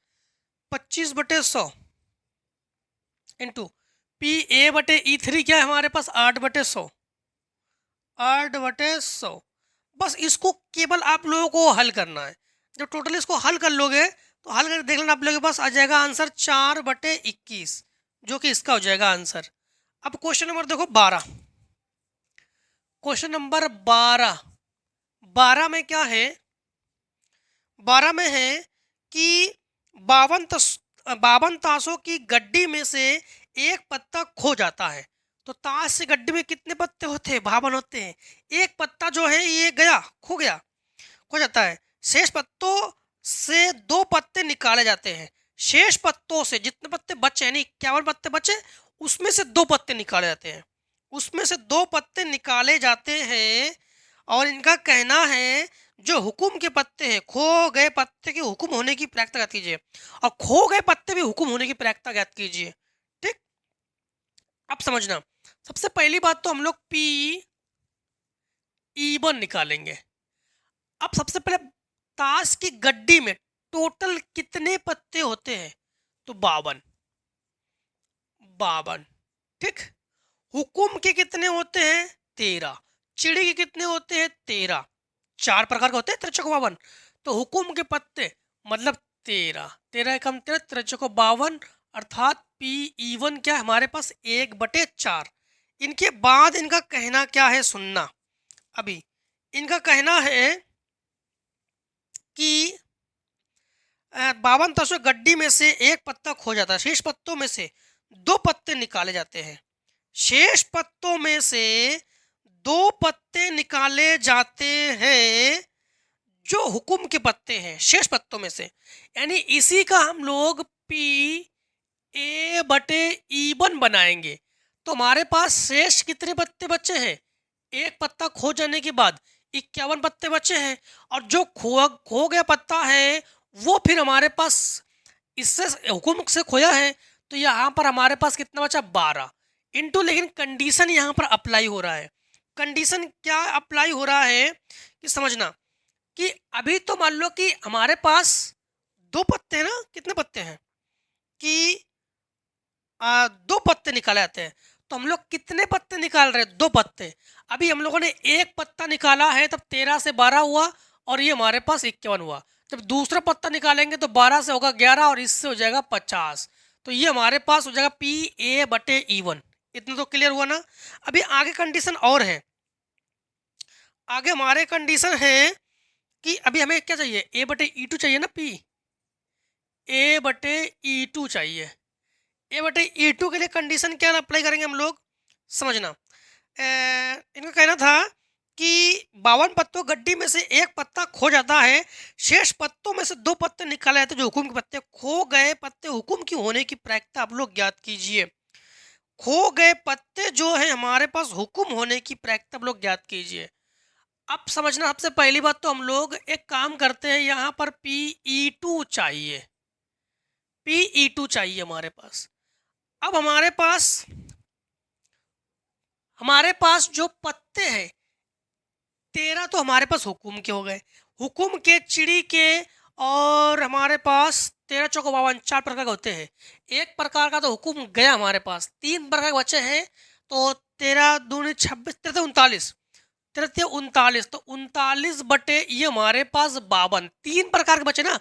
25/100 इंटू पी ए बटे ई थ्री क्या है हमारे पास 8/100। बस इसको केवल आप लोगों को हल करना है। जब टोटल इसको हल कर लोगे तो हल करके देख लेना, आप लोगों के पास आ जाएगा आंसर 4/21, जो कि इसका हो जाएगा आंसर। अब क्वेश्चन नंबर देखो 12। क्वेश्चन नंबर 12 में क्या है? 12 में है कि 52 ताशों की गड्डी में से एक पत्ता खो जाता है। तो ताश की गड्डी में कितने पत्ते होते हैं? 52 होते हैं। एक पत्ता जो है ये खो जाता है। शेष पत्तों से 2 पत्ते निकाले जाते हैं। शेष पत्तों से जितने पत्ते बचे यानी 51 पत्ते बचे, उसमें से 2 पत्ते निकाले जाते हैं। और इनका कहना है जो हुकुम के पत्ते हैं, खो गए पत्ते के हुकुम होने की प्रायिकता ज्ञात कीजिए, और खो गए पत्ते भी हुकुम होने की प्रायिकता ज्ञात कीजिए। ठीक, अब समझना। सबसे पहली बात तो हम लोग पी ई वन निकालेंगे। अब सबसे पहले ताश की गड्डी में टोटल कितने पत्ते होते हैं? तो 52। ठीक, हुकुम के कितने होते हैं? 13। चिड़ी के कितने होते हैं? 13। 4 प्रकार के होते हैं 53। तो हुकुम के पत्ते मतलब 13 एकम 53 अर्थात पी ई वन क्या हमारे पास 1/4। इनके बाद इनका कहना क्या है सुनना। अभी इनका कहना है कि 52 ताशों गड्डी में से एक पत्ता खो जाता है। शेष पत्तों में से 2 पत्ते निकाले जाते हैं। शेष पत्तों में से 2 पत्ते निकाले जाते हैं जो हुकुम के पत्ते हैं शेष पत्तों में से, यानी इसी का हम लोग पी ए बटे ई वन बनाएंगे। तो हमारे पास शेष कितने पत्ते बचे हैं? एक पत्ता खो जाने के बाद 51 पत्ते बचे हैं, और जो खो गया पत्ता है वो फिर हमारे पास इससे हुकुम से खोया है, तो यहाँ पर हमारे पास कितना बचा? 12 इंटू। लेकिन कंडीशन यहाँ पर अप्लाई हो रहा है। कंडीशन क्या अप्लाई हो रहा है कि समझना, कि अभी तो मान लो कि हमारे पास 2 पत्ते हैं ना, कितने पत्ते हैं कि 2 पत्ते निकाले जाते हैं। तो हम लोग कितने पत्ते निकाल रहे हैं? 2 पत्ते। अभी हम लोगों ने एक पत्ता निकाला है, तब 13 से 12 हुआ, और ये हमारे पास 51 हुआ। जब दूसरा पत्ता निकालेंगे तो 12 से होगा 11, और इससे हो जाएगा 50। तो ये हमारे पास हो जाएगा PA/E1। इतना तो क्लियर हुआ ना? अभी आगे कंडीशन और है। आगे हमारे कंडीशन है कि अभी हमें क्या चाहिए? A/E2 चाहिए ना, A/E2 चाहिए। A/E2 के लिए कंडीशन क्या अप्लाई करेंगे हम लोग? समझना, इनका कहना था कि 52 पत्तों गड्डी में से एक पत्ता खो जाता है, शेष पत्तों में से 2 पत्ते निकाले जाते हैं जो हुकुम के पत्ते। खो गए पत्ते हुकुम की होने की प्रायिकता आप लोग ज्ञात कीजिए। खो गए पत्ते जो है हमारे पास हुकुम होने की प्रायिकता आप लोग ज्ञात कीजिए। अब समझना, सबसे पहली बात तो हम लोग एक काम करते हैं, यहाँ पर PE2 चाहिए। PE2 चाहिए हमारे पास। अब हमारे पास जो पत्ते हैं 13 तो हमारे पास हुकुम के हो गए, हुकुम के, चिड़ी के, और हमारे पास 13 चौको 52 4 प्रकार के होते हैं। एक प्रकार का तो हुकुम गया हमारे पास, 3 प्रकार के बचे हैं। तो 13 दूनी 26, 13 39, 13 39, तो 39 बटे ये हमारे पास 52। 3 प्रकार के बचे ना,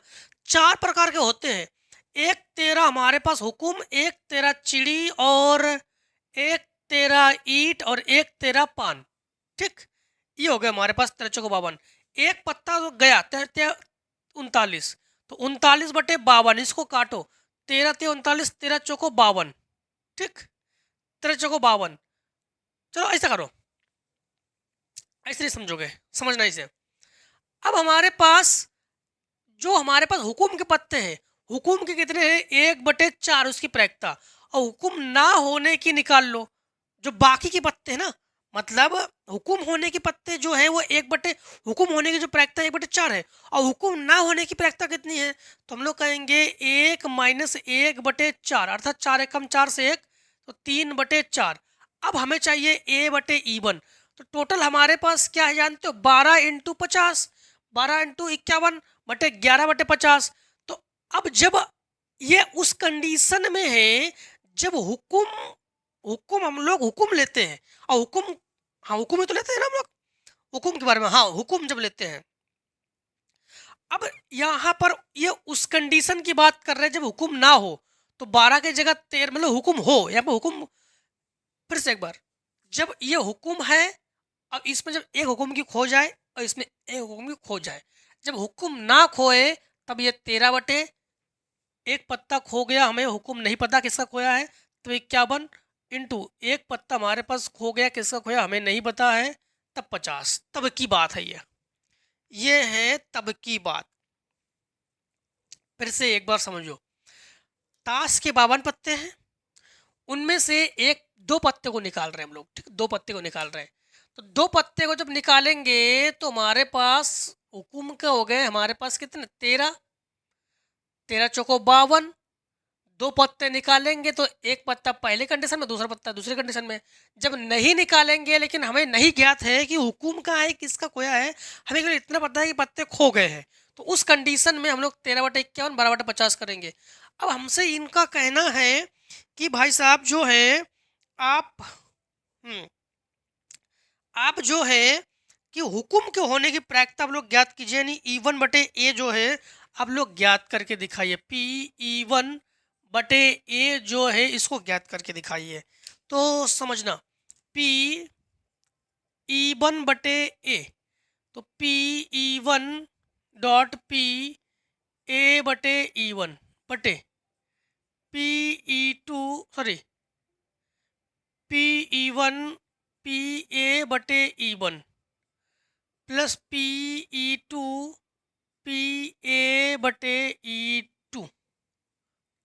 4 प्रकार के होते हैं। एक 13 हमारे पास हुकुम, एक 13 चिड़ी, और एक 13 ईट, और एक 13 पान। ठीक, ये हो गया हमारे पास 13 चौको 52। एक पत्ता तो गया 39, तो 39 बटे 52, इसको काटो, 13 39, 13 चौको 52। ठीक, 13 चौको 52। चलो ऐसा करो, ऐसे नहीं समझोगे, समझना इसे। अब हमारे पास जो हमारे पास हुकुम के पत्ते हैं, हुकुम के कितने हैं? 1/4 उसकी प्रायिकता, और हुकुम ना होने की निकाल लो, जो बाकी के पत्ते हैं ना, मतलब हुकुम होने के पत्ते जो है वो हुकुम होने की जो प्रायिकता 1/4 है, और हुकुम ना होने की प्रायिकता कितनी है? तो हम लोग कहेंगे 1 माइनस 1/4, अर्थात 4 एकम 4 से 1, तो 3/4। अब हमें चाहिए A/E1। तो टोटल हमारे पास क्या है जानते हो? 12 इंटू 50, 12 इंटू 51 बटे 11/50। तो अब जब ये उस कंडीशन में है जब हुकुम हुकुम हम लोग हुकुम लेते हैं, और हुकुम, हाँ हुकुम ही तो लेते हैं ना हम लोग, हुकुम के बारे में, हाँ हुकुम जब लेते हैं। अब यहाँ पर ये उस कंडीशन की बात कर रहे हैं जब हुकुम ना हो, तो 12 की जगह 13, मतलब हुकुम हो, यहाँ पे हुकुम, फिर से एक बार, जब ये हुकुम है, अब इसमें जब एक हुकुम की खो जाए और इसमें एक हुकुम की खो जाए, जब हुकुम ना खोए तब ये 13 एक पत्ता खो गया, हमें हुकुम नहीं पता किसका खोया है, तो 51 इंटू एक पत्ता हमारे पास खो गया, किसका खोया हमें नहीं पता है, तब 50। तब की बात है ये है तब की बात। फिर से एक बार समझो, ताश के 52 पत्ते हैं, उनमें से एक 2 पत्ते को निकाल रहे हैं हम लोग। ठीक, 2 पत्ते को निकाल रहे हैं। तो 2 पत्ते को जब निकालेंगे तो हमारे पास हुकुम के हो गए, हमारे पास कितने? 13, 13 चौको 52। 2 पत्ते निकालेंगे तो एक पत्ता पहले कंडीशन में, दूसरा पत्ता दूसरी कंडीशन में। जब नहीं निकालेंगे, लेकिन हमें नहीं ज्ञात है कि हुकुम का है किसका खोया है, हमें केवल इतना पता है कि पत्ते खो गए हैं, तो उस कंडीशन में हम लोग 13/51 12/50 करेंगे। अब हमसे इनका कहना है कि भाई साहब जो है आप आप जो है कि हुकुम के होने की प्रायिकता आप लोग ज्ञात कीजिए, यानी E1/A जो है आप लोग ज्ञात करके दिखाइए। P/E1/A जो है इसको ज्ञात करके दिखाइए। तो समझना, P/E1/A, तो P/E1 बटे P/E2, sorry, P/E1 PA/E1 plus PE2 PA/E2।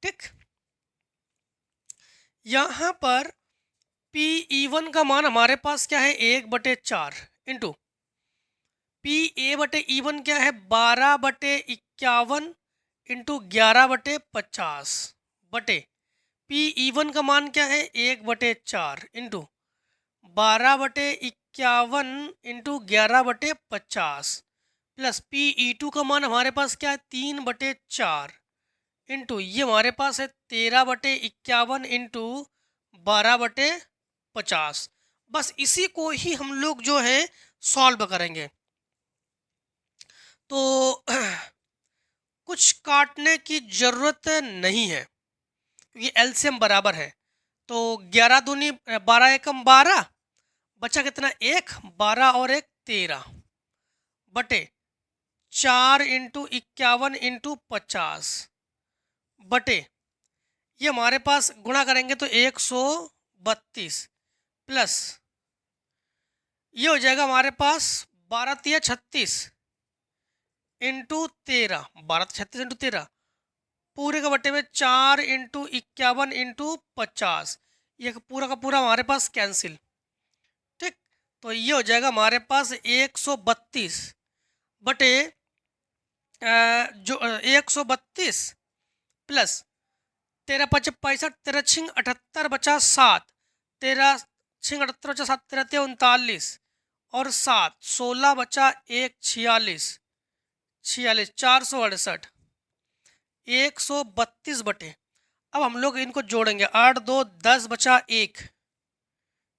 ठीक, यहाँ पर पी ई वन का मान हमारे पास क्या है 1/4 इंटू पी ए बटे ई वन क्या है 12/51 इंटू 11/50 बटे पी ई वन का मान क्या है 1/4 into 12/51 into 11/50 plus P E two का मान हमारे पास क्या है 3/4 इंटू ये हमारे पास है 13/51 इंटू 12/50। बस इसी को ही हम लोग जो है सॉल्व करेंगे। तो कुछ काटने की ज़रूरत नहीं है क्योंकि एलसीएम बराबर है। तो 11 दूनी 12 एकम 12 बचा कितना 1, 12 और 1 13 बटे 4 इंटू 51 इंटू 50 बटे ये हमारे पास गुणा करेंगे तो 132 प्लस ये हो जाएगा हमारे पास 12 36 इंटू 13 12 36 इंटू 13 पूरे का बटे में 4 इंटू 51 इंटू 50 ये पूरा का पूरा हमारे पास कैंसिल। ठीक, तो ये हो जाएगा हमारे पास 132 बटे जो 132 प्लस 13 5 65 13 6 78 बचा 7 13 6 78 बचा 7 13 39 और 7 16 बचा 1 46 46 468 132 बटे अब हम लोग इनको जोड़ेंगे 8 2 10 बचा 1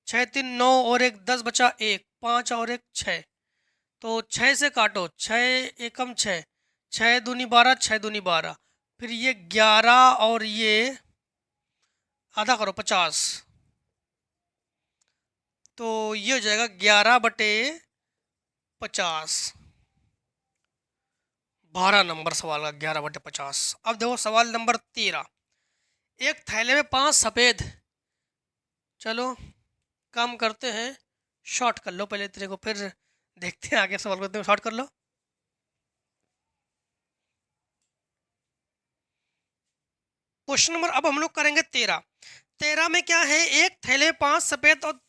6 3 9 और 1 10 बचा 1 5 और 1 6 तो 6 से काटो 6 एकम 6 6 दूनी 12 6 दूनी 12 फिर ये 11 और ये आधा करो 50 तो ये हो जाएगा 11/50 12 नंबर सवाल का 11/50। अब देखो सवाल नंबर 13। एक थैले में 5 सफ़ेद, चलो काम करते हैं, शॉर्ट कर लो पहले तेरे को फिर देखते हैं आगे सवाल करते हैं। शॉर्ट कर लो। क्वेश्चन नंबर अब हम लोग करेंगे 13 में क्या है एक थैले में 5 सफ़ेद और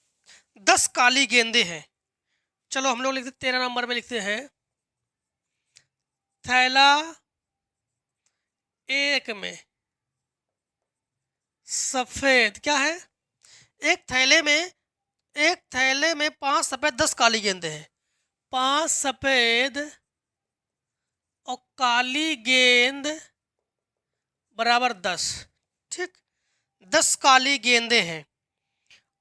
10 काली गेंदे हैं। चलो हम लोग लिखते 13 नंबर में लिखते हैं थैला एक में सफेद क्या है एक थैले में 5 सफेद 10 काली गेंदे हैं। 5 सफेद और काली गेंद बराबर 10। ठीक, 10 काली गेंदे हैं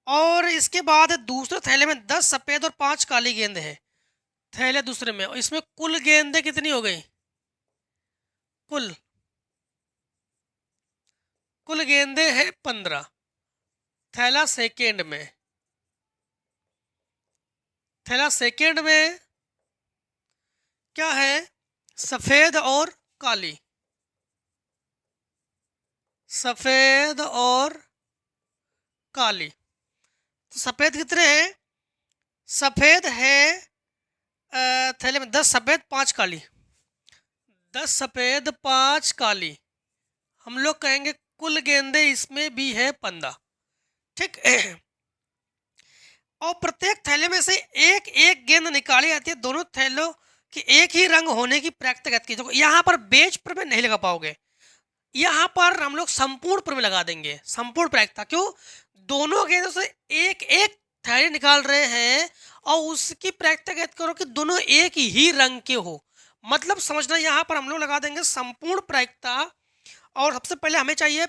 और इसके बाद दूसरे थैले में 10 सफेद और 5 काली गेंदे हैं। थैले दूसरे में, और इसमें कुल गेंदें कितनी हो गई? कुल गेंदें हैं 15। थैला सेकेंड में क्या है सफेद और काली। तो सफेद कितने हैं? सफेद है थैले में 10 सफेद 5 काली, 10 सफेद 5 काली। हम लोग कहेंगे कुल गेंदे इसमें भी है 15। ठीक और प्रत्येक थैले में से एक एक गेंद निकाली जाती है। दोनों थैलों की एक ही रंग होने की प्रैक्टिस की। तो यहाँ पर बेच पर में नहीं लगा पाओगे, यहाँ पर हम लोग संपूर्ण पर में लगा देंगे। संपूर्ण प्रायिकता क्यों? दोनों गेंदों से एक एक थैले निकाल रहे हैं और उसकी प्रायिकता ज्ञात करो कि दोनों एक ही रंग के हो। मतलब समझना, यहाँ पर हम लोग लगा देंगे संपूर्ण प्रायिकता। और सबसे पहले हमें चाहिए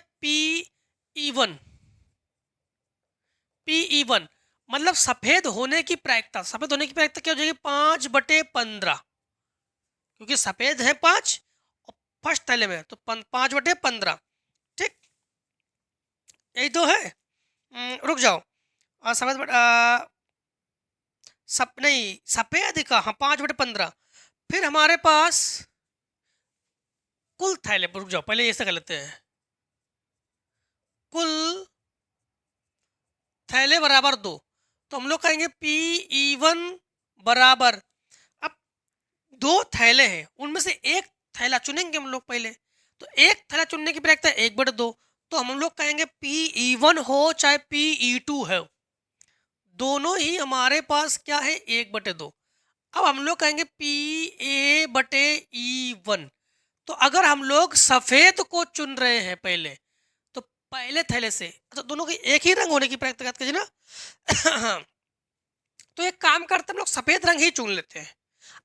P(E1) मतलब सफेद होने की प्रायिकता। सफेद होने की प्रायिकता क्या हो जाएगी? 5/15, क्योंकि सफेद है 5 और फर्स्ट थैले में तो 5/15। ठीक, यही तो है। रुक जाओ, सफेद का हाँ 5/15। फिर हमारे पास कुल थैले, रुक जाओ पहले ऐसे कर लेते हैं। कुल थैले बराबर 2, तो हम लोग कहेंगे P(E1) बराबर, अब 2 थैले हैं उनमें से एक थैला चुनेंगे हम लोग पहले। तो एक थैला चुनने की प्रायिकता 1/2, तो हम लोग कहेंगे P(E1) हो चाहे P(E2) है, दोनों ही हमारे पास क्या है 1/2। अब हम लोग कहेंगे PA/E1। तो अगर हम लोग सफेद को चुन रहे हैं पहले, तो पहले थैले से तो दोनों के एक ही रंग होने की प्रैक्टिस कीजिए ना। तो एक काम करते हैं, हम लोग सफेद रंग ही चुन लेते हैं।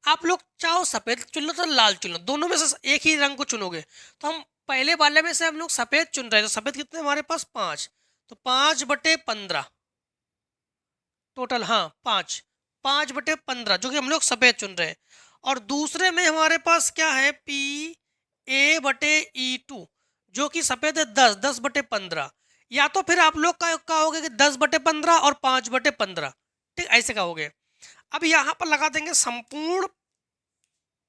आप लोग चाहो सफेद चुन लो तो लाल चुन लो, दोनों में से एक ही रंग को चुनोगे। तो हम पहले वाले में से हम लोग सफेद चुन रहे हैं, तो सफेद कितने हमारे पास 5। तो 5/15 टोटल, हाँ 5/15 जो कि हम लोग सफेद चुन रहे हैं। और दूसरे में हमारे पास क्या है PA/E2 जो कि सफेद है 10/15। या तो फिर आप लोग का कहोगे कि 10/15 और 5/15, ठीक ऐसे कहोगे। अब यहाँ पर लगा देंगे संपूर्ण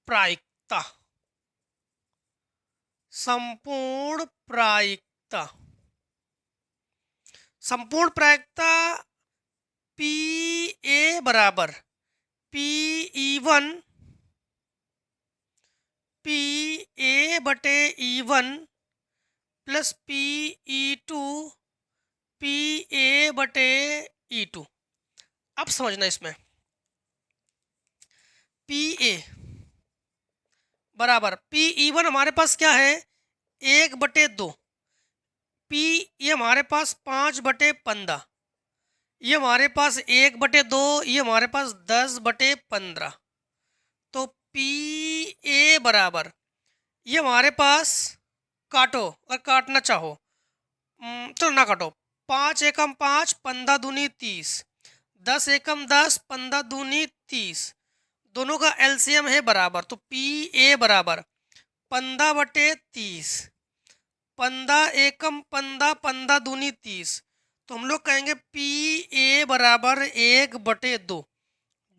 प्रायिकता। संपूर्ण प्रायिकता, संपूर्ण प्रायिकता PA बराबर PE1 PA/E1 plus PE2 PA/E2। अब समझना, इसमें PA बराबर PE1 हमारे पास क्या है 1/2, P ये हमारे पास 5/15, ये हमारे पास 1/2, ये हमारे पास 10/15। तो PA बराबर ये हमारे पास काटो और काटना चाहो, चलो ना काटो। 5 एकम 5, 15 दूनी 30, 10 एकम 10, 15 दूनी 30। दोनों का एलसीएम है बराबर, तो PA बराबर 15/30, 15 एकम 15, 15 दूनी 30। तो हम लोग कहेंगे PA बराबर 1/2,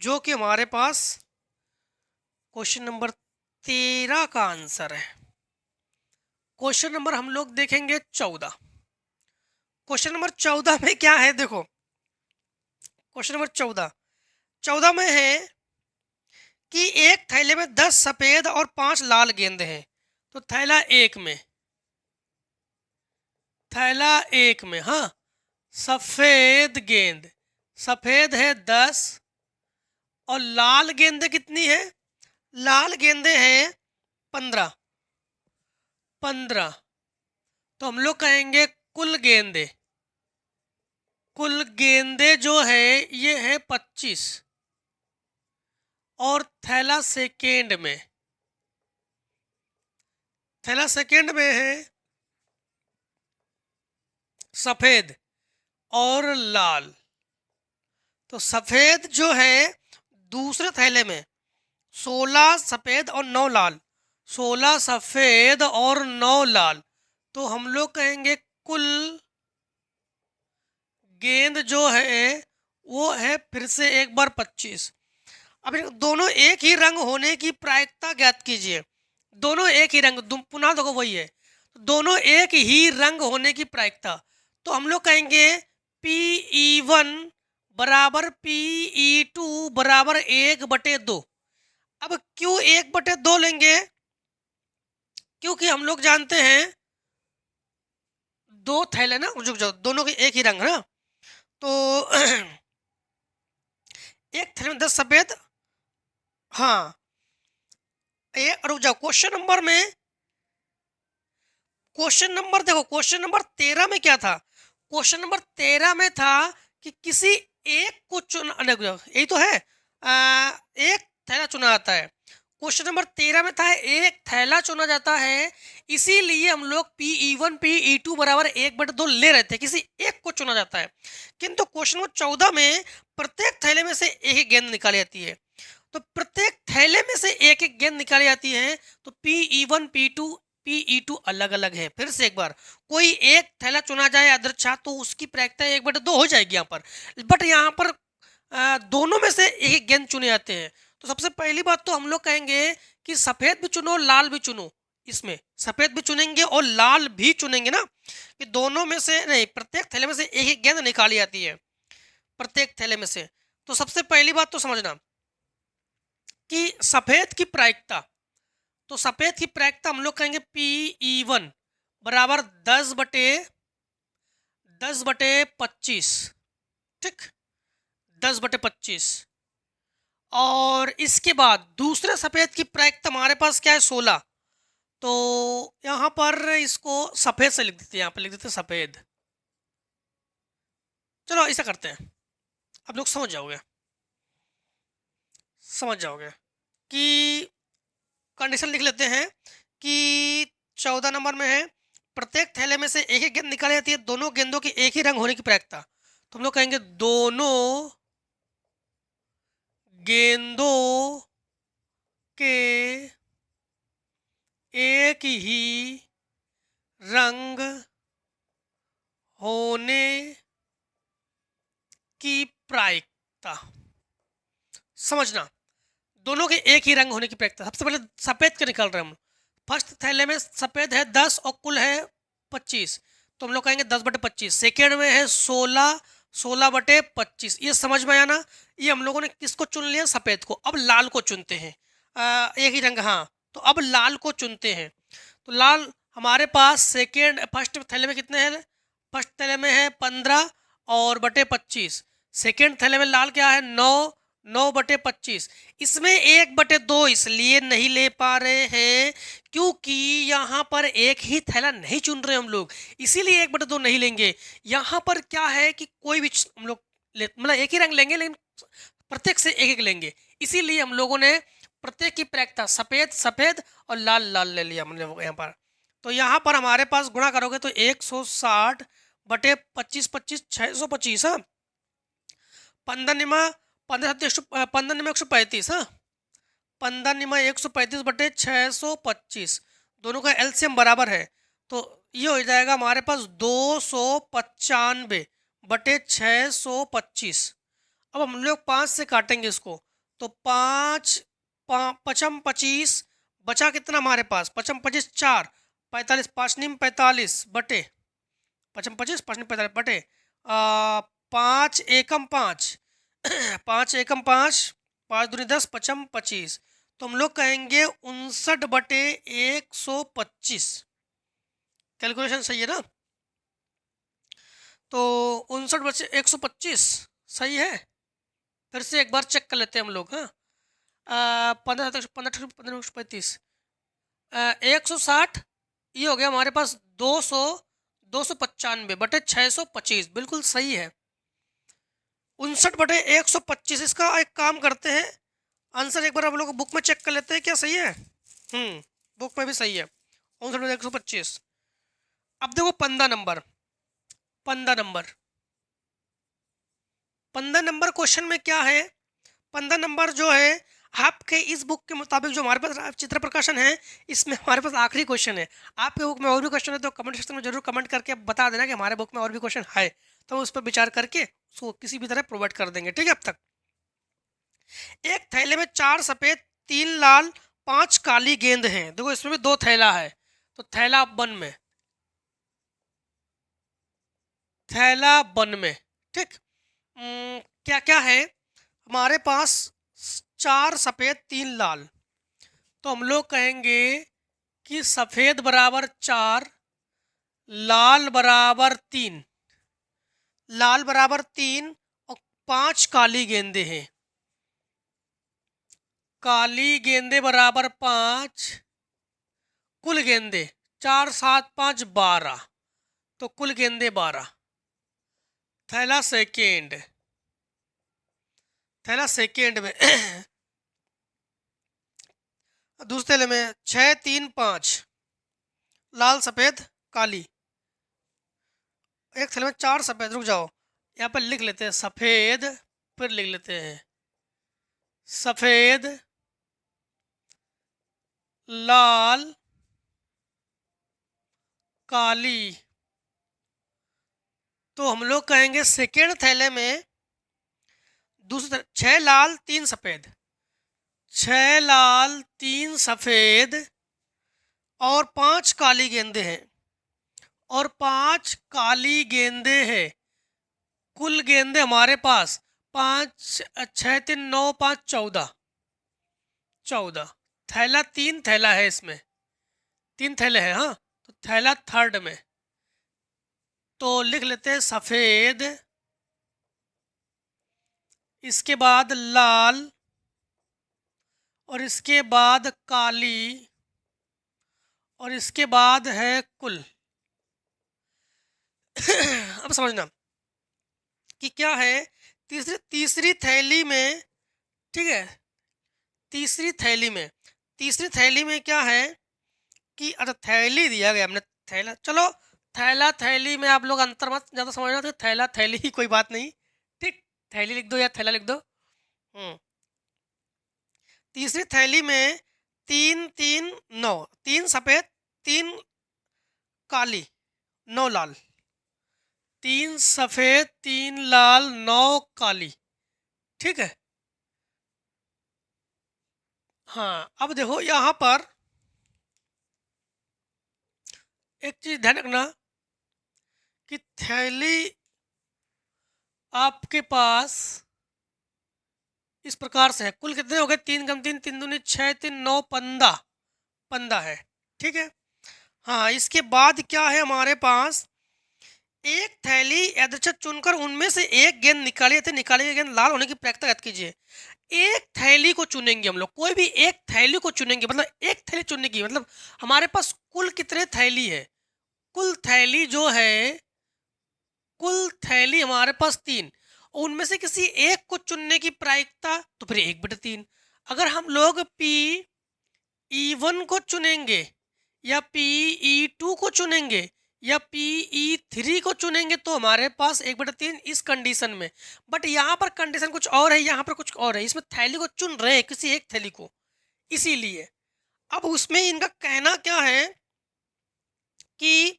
जो कि हमारे पास क्वेश्चन नंबर 13 का आंसर है। क्वेश्चन नंबर हम लोग देखेंगे 14। क्वेश्चन नंबर 14 में क्या है, देखो क्वेश्चन नंबर 14 में है कि एक थैले में 10 सफेद और 5 लाल गेंद हैं। तो थैला एक में हाँ सफेद गेंद, सफेद है 10 और लाल गेंदें कितनी है, लाल गेंदें हैं 15। तो हम लोग कहेंगे कुल गेंदें जो है ये है 25। और थैला सेकेंड में है सफेद और लाल। तो सफेद जो है दूसरे थैले में 16 सफेद और 9 लाल, 16 सफेद और 9 लाल। तो हम लोग कहेंगे कुल गेंद जो है वो है फिर से एक बार 25। अब दोनों एक ही रंग होने की प्रायिकता ज्ञात कीजिए। दोनों एक ही रंग, पुनः देखो वही है, दोनों एक ही रंग होने की प्रायिकता। तो हम लोग कहेंगे PE1 बराबर PE2 बराबर 1/2। अब क्यों 1/2 लेंगे, क्योंकि हम लोग जानते हैं दो थैले ना, जो दोनों के एक ही रंग है ना। तो एक थैले में 10 सफेद, हाँ रुक जाओ, क्वेश्चन नंबर देखो, क्वेश्चन नंबर 13 में क्या था, क्वेश्चन नंबर 13 में था कि किसी एक को यही तो है, एक थैला चुना जाता है। क्वेश्चन नंबर 13 में था एक थैला चुना जाता है, इसीलिए हम लोग PE1 PE2 बराबर 1/2 ले रहे थे, किसी एक को चुना जाता है। किंतु क्वेश्चन नंबर 14 में प्रत्येक थैले में से एक एक गेंद निकाली जाती है। तो प्रत्येक थैले में से एक एक गेंद निकाली जाती है, तो PE1 PE2 अलग अलग है। फिर से एक बार, कोई एक थैला चुना जाए अदृच्छा तो उसकी प्रायिकता 1/2 हो जाएगी यहाँ पर। बट यहाँ पर दोनों में से एक गेंद चुने जाते हैं। तो सबसे पहली बात तो हम लोग कहेंगे कि सफेद भी चुनो लाल भी चुनो, इसमें सफेद भी चुनेंगे और लाल भी चुनेंगे ना, कि दोनों में से नहीं, प्रत्येक थैले में से एक एक गेंद निकाली जाती है प्रत्येक थैले में से। तो सबसे पहली बात तो समझना कि सफेद की प्रायिकता, तो सफेद की प्रायिकता हम लोग कहेंगे PE1 बराबर 10/25, ठीक। 10/25। और इसके बाद दूसरे सफेद की प्रायिकता हमारे पास क्या है, 16। तो यहाँ पर इसको सफेद से लिख देते हैं, यहाँ पर लिख देते हैं सफेद। चलो ऐसा करते हैं, आप लोग समझ जाओगे कि कंडीशन लिख लेते हैं कि 14 नंबर में है, प्रत्येक थैले में से एक एक गेंद निकाली जाती है, दोनों गेंदों की एक ही रंग होने की प्रायिकता। तो हम लोग कहेंगे दोनों गेंदों के एक ही रंग होने की प्रायिकता। समझना, दोनों के एक ही रंग होने की प्रायिकता। सबसे पहले सफेद के निकाल रहे हैं हम। फर्स्ट थैले में सफेद है 10 और कुल है 25, तो हम लोग कहेंगे 10/25। सेकेंड में है 16, 16/25। ये समझ में आया ना। ये हम लोगों ने किसको चुन लिया, सफेद को। अब लाल को चुनते हैं, एक ही रंग, हाँ। तो अब लाल को चुनते हैं। तो लाल हमारे पास फर्स्ट थैले में कितने हैं, फर्स्ट थैले में है 15 और बटे 25। सेकेंड थैले में लाल क्या है, 9, 9/25। इसमें 1/2 इसलिए नहीं ले पा रहे हैं क्योंकि यहाँ पर एक ही थैला नहीं चुन रहे हम लोग, इसीलिए 1/2 नहीं लेंगे। यहाँ पर क्या है कि कोई भी हम लोग मतलब एक ही रंग लेंगे, लेकिन प्रत्येक से एक एक लेंगे। इसीलिए हम लोगों ने प्रत्येक की प्रायिकता सफेद सफेद और लाल लाल ले लिया हमने यहाँ पर। तो यहाँ पर हमारे पास गुणा करोगे तो 160/25, 25 625। हाँ, 15 निमा 135। हाँ, 15 निमा 135/625। दोनों का एलसीएम बराबर है, तो ये हो जाएगा हमारे पास 295/625। अब हम लोग 5 से काटेंगे इसको, तो 5 पचम 25, बचा कितना हमारे पास, पचम 25 4, 45, 5 नीम 45 बटे पचम 25, 5 नीम 45 बटे 5 एकम 5, 5 एकम 5, 5 दूनी 10, पचम 25। तो हम लोग कहेंगे 59/125। कैलकुलेशन सही है ना। तो 59/125 सही है। फिर से एक बार चेक कर लेते हैं हम लोग। हाँ, 15 15 15 35, 160, ये हो गया हमारे पास 295/625, बिल्कुल सही है। 59/125। इसका एक काम करते हैं, आंसर एक बार हम लोग बुक में चेक कर लेते हैं, क्या सही है। बुक में भी सही है, 59/125। अब देखो 15 नंबर क्वेश्चन में क्या है। 15 नंबर जो है आपके इस बुक के मुताबिक, जो हमारे पास चित्र प्रकाशन है, इसमें हमारे पास आखिरी क्वेश्चन है। आपके बुक में और भी क्वेश्चन है तो कमेंट सेक्शन में जरूर कमेंट करके बता देना कि हमारे बुक में और भी क्वेश्चन है, तो उस पर विचार करके उसको किसी भी तरह प्रोवाइड कर देंगे। ठीक है। अब तक एक थैले में 4 सफेद, 3 लाल, 5 काली गेंद हैं। देखो इसमें भी 2 थैला है, तो थैला वन में ठीक। क्या क्या है हमारे पास, 4 सफेद 3 लाल। तो हम लोग कहेंगे कि सफेद बराबर 4, लाल बराबर 3, और 5 काली गेंदे हैं। काली गेंदे बराबर 5, कुल गेंदे 4 7 5 12, तो कुल गेंदे 12। थैला सेकेंड में दूसरे थैले में 6 3 5, लाल सफेद काली। एक थैले में 4 सफेद, रुक जाओ यहाँ पर लिख लेते हैं सफेद, फिर लिख लेते हैं सफेद, लाल, काली। तो हम लोग कहेंगे सेकेंड थैले में दूसरे 6 लाल 3 सफेद, 6 लाल 3 सफेद और 5 काली गेंदे हैं, और 5 काली गेंदे हैं। कुल गेंदे हमारे पास 5 6 3 9 5 14। थैला 3 थैला है, इसमें 3 थैले हैं। हाँ, तो थैला थर्ड में, तो लिख लेते हैं सफेद, इसके बाद लाल, और इसके बाद काली, और इसके बाद है कुल। अब समझना कि क्या है तीसरी तीसरी थैली में, ठीक है। तीसरी थैली में, तीसरी थैली में क्या है कि अच्छा थैली दिया गया हमने, थैला, चलो थैला थैली में आप लोग अंतर मत ज़्यादा समझना, तो थैला थैली ही कोई बात नहीं, ठीक। थैली लिख दो या थैला लिख दो। तीसरी थैली में तीन तीन नौ, तीन सफ़ेद, तीन काली, नौ लाल। तीन सफ़ेद, तीन लाल, नौ काली, ठीक है। हाँ, अब देखो यहाँ पर एक चीज ध्यान रखना कि थैली आपके पास इस प्रकार से है। कुल कितने हो गए? तीन कम तीन, तीन दूनी छः, तीन नौ, पंद्रह, पंद्रह है, ठीक है। हाँ, इसके बाद क्या है हमारे पास, एक थैली यादृच्छिक चुनकर उनमें से एक गेंद निकालिए थे, निकाली गई गेंद लाल होने की प्रयत्न याद कीजिए। एक थैली को चुनेंगे हम लोग, कोई भी एक थैली को चुनेंगे, मतलब एक थैली चुनने की मतलब हमारे पास कुल कितने थैली है? कुल थैली जो है, कुल थैली हमारे पास तीन, उनमें से किसी एक को चुनने की प्रायिकता तो फिर एक बटे तीन। अगर हम लोग पी ई वन को चुनेंगे या पी ई टू को चुनेंगे या पी ई थ्री को चुनेंगे तो हमारे पास एक बटे तीन इस कंडीशन में। बट यहाँ पर कंडीशन कुछ और है, यहाँ पर कुछ और है, इसमें थैली को चुन रहे हैं किसी एक थैली को, इसीलिए। अब उसमें इनका कहना क्या है कि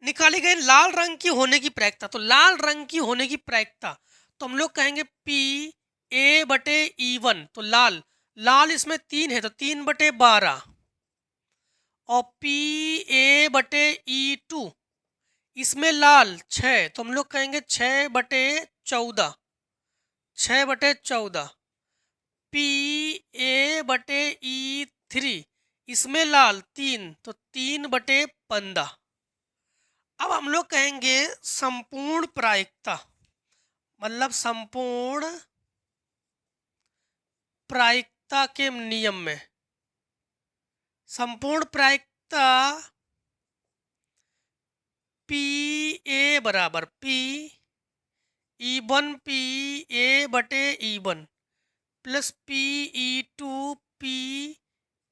निकाली गई लाल रंग की होने की प्रायिकता, तो लाल रंग की होने की प्रायिकता तो हम लोग कहेंगे पी ए बटे ई वन, तो लाल, लाल इसमें तीन है तो तीन बटे बारह, और पी ए बटे ई टू इसमें लाल छः, तो हम लोग कहेंगे छः बटे चौदह, छः बटे चौदह। पी ए बटे ई थ्री इसमें लाल तीन, तो तीन बटे पंद्रह। अब हम लोग कहेंगे संपूर्ण प्रायिकता, मतलब संपूर्ण प्रायिकता के नियम में, संपूर्ण प्रायिकता पी ए बराबर P E one P A बटे E one plus P E two P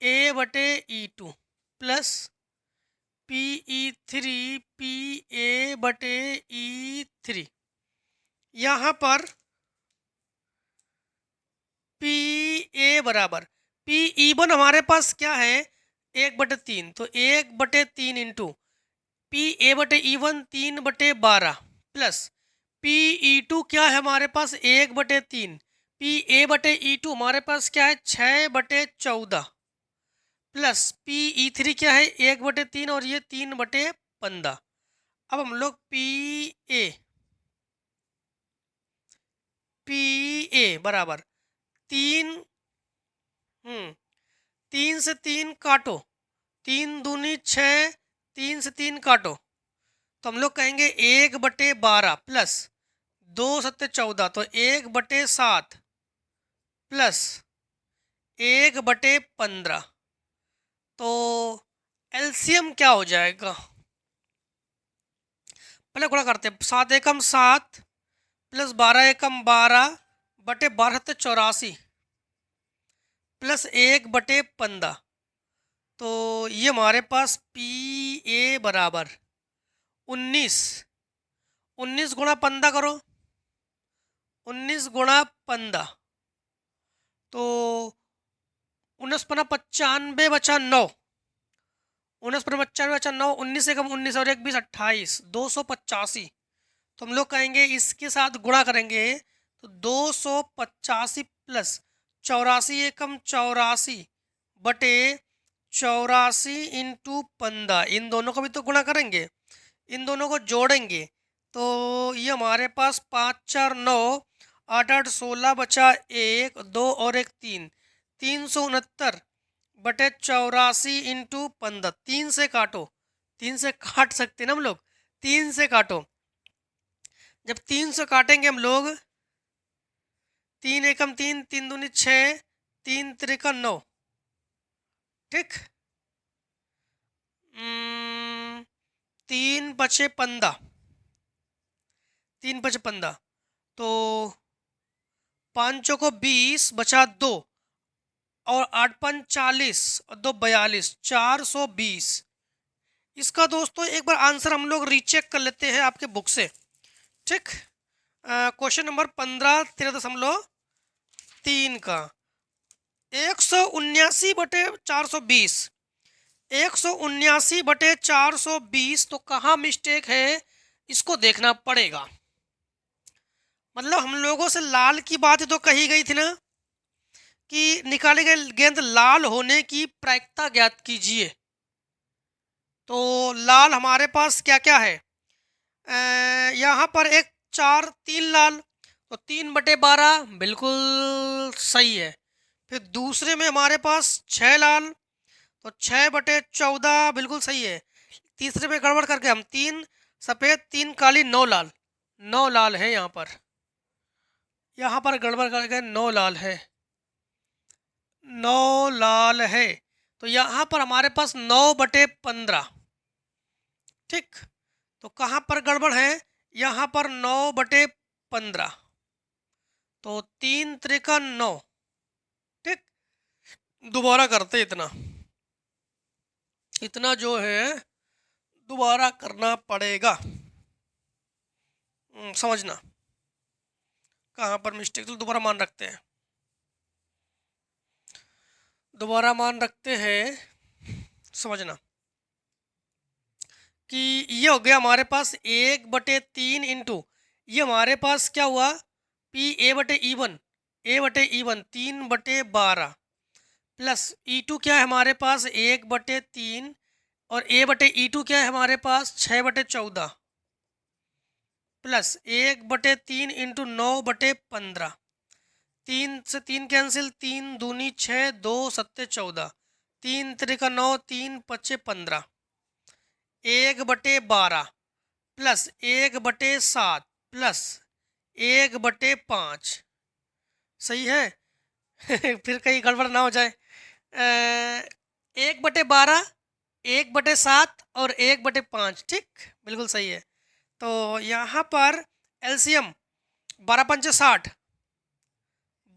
A बटे E two plus P E three P A बटे ई थ्री। यहाँ पर पी ए बराबर पी ई वन हमारे पास क्या है, एक बटे तीन, तो एक बटे तीन इंटू पी ए बटे ई वन तीन बटे बारह प्लस पी ई टू क्या है हमारे पास, एक बटे तीन, पी ए बटे ई टू हमारे पास क्या है, छः बटे चौदह प्लस पी ई थ्री क्या है, एक बटे तीन, और ये तीन बटे पंद्रह। अब हम लोग पी ए बराबर तीन, तीन से तीन काटो, तीन दूनी छः, तीन से तीन काटो, तो हम लोग कहेंगे एक बटे बारह प्लस दो सत्ते चौदह, तो एक बटे सात प्लस एक बटे पंद्रह। तो एलसीएम क्या हो जाएगा, पहले गुणा करते हैं, सात एकम सात प्लस बारह एकम बारह बटे बारह सत्ते चौरासी प्लस एक बटे पंद्रह। तो ये हमारे पास पी ए बराबर 19, 19 गुणा 15 करो, 19 गुणा 15, तो 19 पन्ना 95 बचा 9, 19 पन्ना 95 बचा 9, 19 से कम 19 और एक 20 28, 285। तो हम लोग कहेंगे इसके साथ गुणा करेंगे तो 285 प्लस चौरासी एकम चौरासी बटे चौरासी इंटू पंद्रह, इन दोनों को भी तो गुणा करेंगे, इन दोनों को जोड़ेंगे तो ये हमारे पास पाँच चार नौ, आठ आठ सोलह बचा एक, दो और एक तीन, 369 बटे चौरासी इंटू पंद्रह। तीन से काटो, तीन से काट सकते ना हम लोग, तीन से काटो, जब तीन से काटेंगे हम लोग 3 एकम 3, 3 दूनी 6, 3 त्रिका 9, ठीक। 3 पचे 15, 3 पचे 15, तो 5 चौको 20 बचा 2, और 8 5 40 और 2 42, 420। इसका दोस्तों एक बार आंसर हम लोग रीचेक कर लेते हैं आपके बुक से, ठीक। क्वेश्चन नंबर 15 13.3 का 179/420, 179/420, तो कहाँ मिस्टेक है इसको देखना पड़ेगा। मतलब हम लोगों से लाल की बात तो कही गई थी ना कि निकाले गए गेंद लाल होने की प्रायिकता ज्ञात कीजिए। तो लाल हमारे पास क्या क्या है, यहाँ पर एक 4 3 लाल, तो 3/12 बिल्कुल सही है। फिर दूसरे में हमारे पास 6 लाल, तो 6/14 बिल्कुल सही है। तीसरे में गड़बड़ करके हम 3 सफ़ेद 3 काली 9 लाल, 9 लाल है यहाँ पर गड़बड़ करके 9 लाल है, 9 लाल है। तो यहाँ पर हमारे पास 9/15, ठीक। तो कहाँ पर गड़बड़ है, यहाँ पर 9/15, तो 3 त्रिका 9, ठीक। दोबारा करते इतना जो है दोबारा करना पड़ेगा, समझना कहाँ पर मिस्टेक। तो दोबारा मान रखते हैं, समझना कि ये हो गया हमारे पास 1/3 इंटू, ये हमारे पास क्या हुआ, P/E1, A/E1 3/12, प्लस E2 क्या है हमारे पास 1/3, और A/E2 क्या है हमारे पास 6/14, प्लस 1/3 इंटू 9/15, 3 से 3 कैंसिल, 3 दूनी 6, 2 सत्ते 14, 3 त्रिका 9, 3 पचे 15, 1/12 प्लस 1/7 प्लस 1/5, सही है। फिर कहीं गड़बड़ ना हो जाए, 1/12, 1/7 और 1/5, ठीक, बिल्कुल सही है। तो यहाँ पर एलसीएम 12 पंचे 60,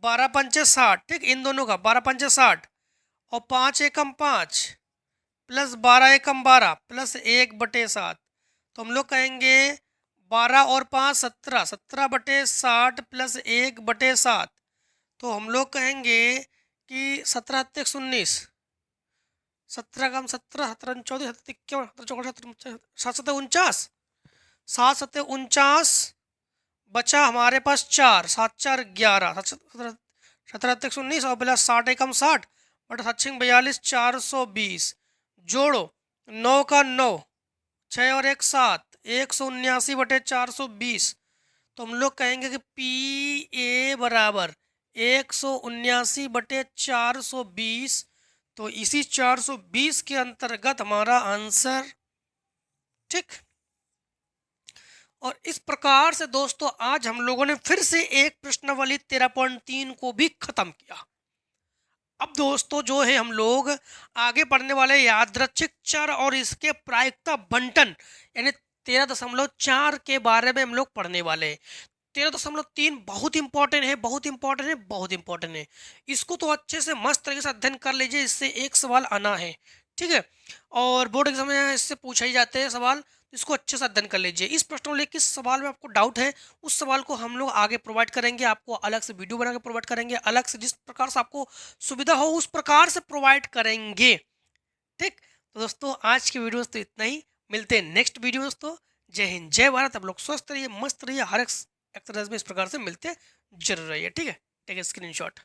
12 पंचे 60, ठीक, इन दोनों का 12 पंचे 60, और 5 एकम 5 प्लस 12 एकम 12 प्लस 1/7, तो हम लोग कहेंगे 12 और 5 17, 17/60 प्लस 1/7, तो हम लोग कहेंगे कि 17 × 19, 17 कम 17, 17 14, 17 51, 7 49, 7 49, बचा हमारे पास 4, 7 4 11, 17 19 और प्लस 60 एकम 60 बटा 7 42, 420, जोड़ो 9 का 9, 6 और 1 7, 179/420, तो हम लोग कहेंगे कि PA बराबर 179/420, तो इसी 420 के अंतर्गत हमारा आंसर, ठीक। और इस प्रकार से दोस्तों आज हम लोगों ने फिर से एक प्रश्नावली 13.3 को भी खत्म किया। अब दोस्तों जो है हम लोग आगे पढ़ने वाले यादृच्छिक चर और इसके प्रायिकता बंटन यानी 13.4 के बारे में हम लोग पढ़ने वाले हैं। 13.3 बहुत इंपॉर्टेंट है, बहुत इंपॉर्टेंट है, बहुत इंपॉर्टेंट है। इसको तो अच्छे से मस्त तरीके से अध्ययन कर लीजिए, इससे एक सवाल आना है, ठीक है। और बोर्ड एग्जाम में इससे पूछे ही जाते हैं सवाल, इसको अच्छे से अध्ययन कर लीजिए। इस प्रश्न में किस सवाल में आपको डाउट है उस सवाल को हम लोग आगे प्रोवाइड करेंगे, आपको अलग से वीडियो बना के प्रोवाइड करेंगे, अलग से जिस प्रकार से आपको सुविधा हो उस प्रकार से प्रोवाइड करेंगे, ठीक। तो दोस्तों आज की वीडियो तो इतना ही, मिलते हैं नेक्स्ट वीडियो दोस्तों। जय हिंद, जय भारत। आप लोग स्वस्थ रहिए, मस्त रहिए, हर एक एक्सरसाइज में इस प्रकार से मिलते जरूर रहिए, ठीक है। Take a screenshot.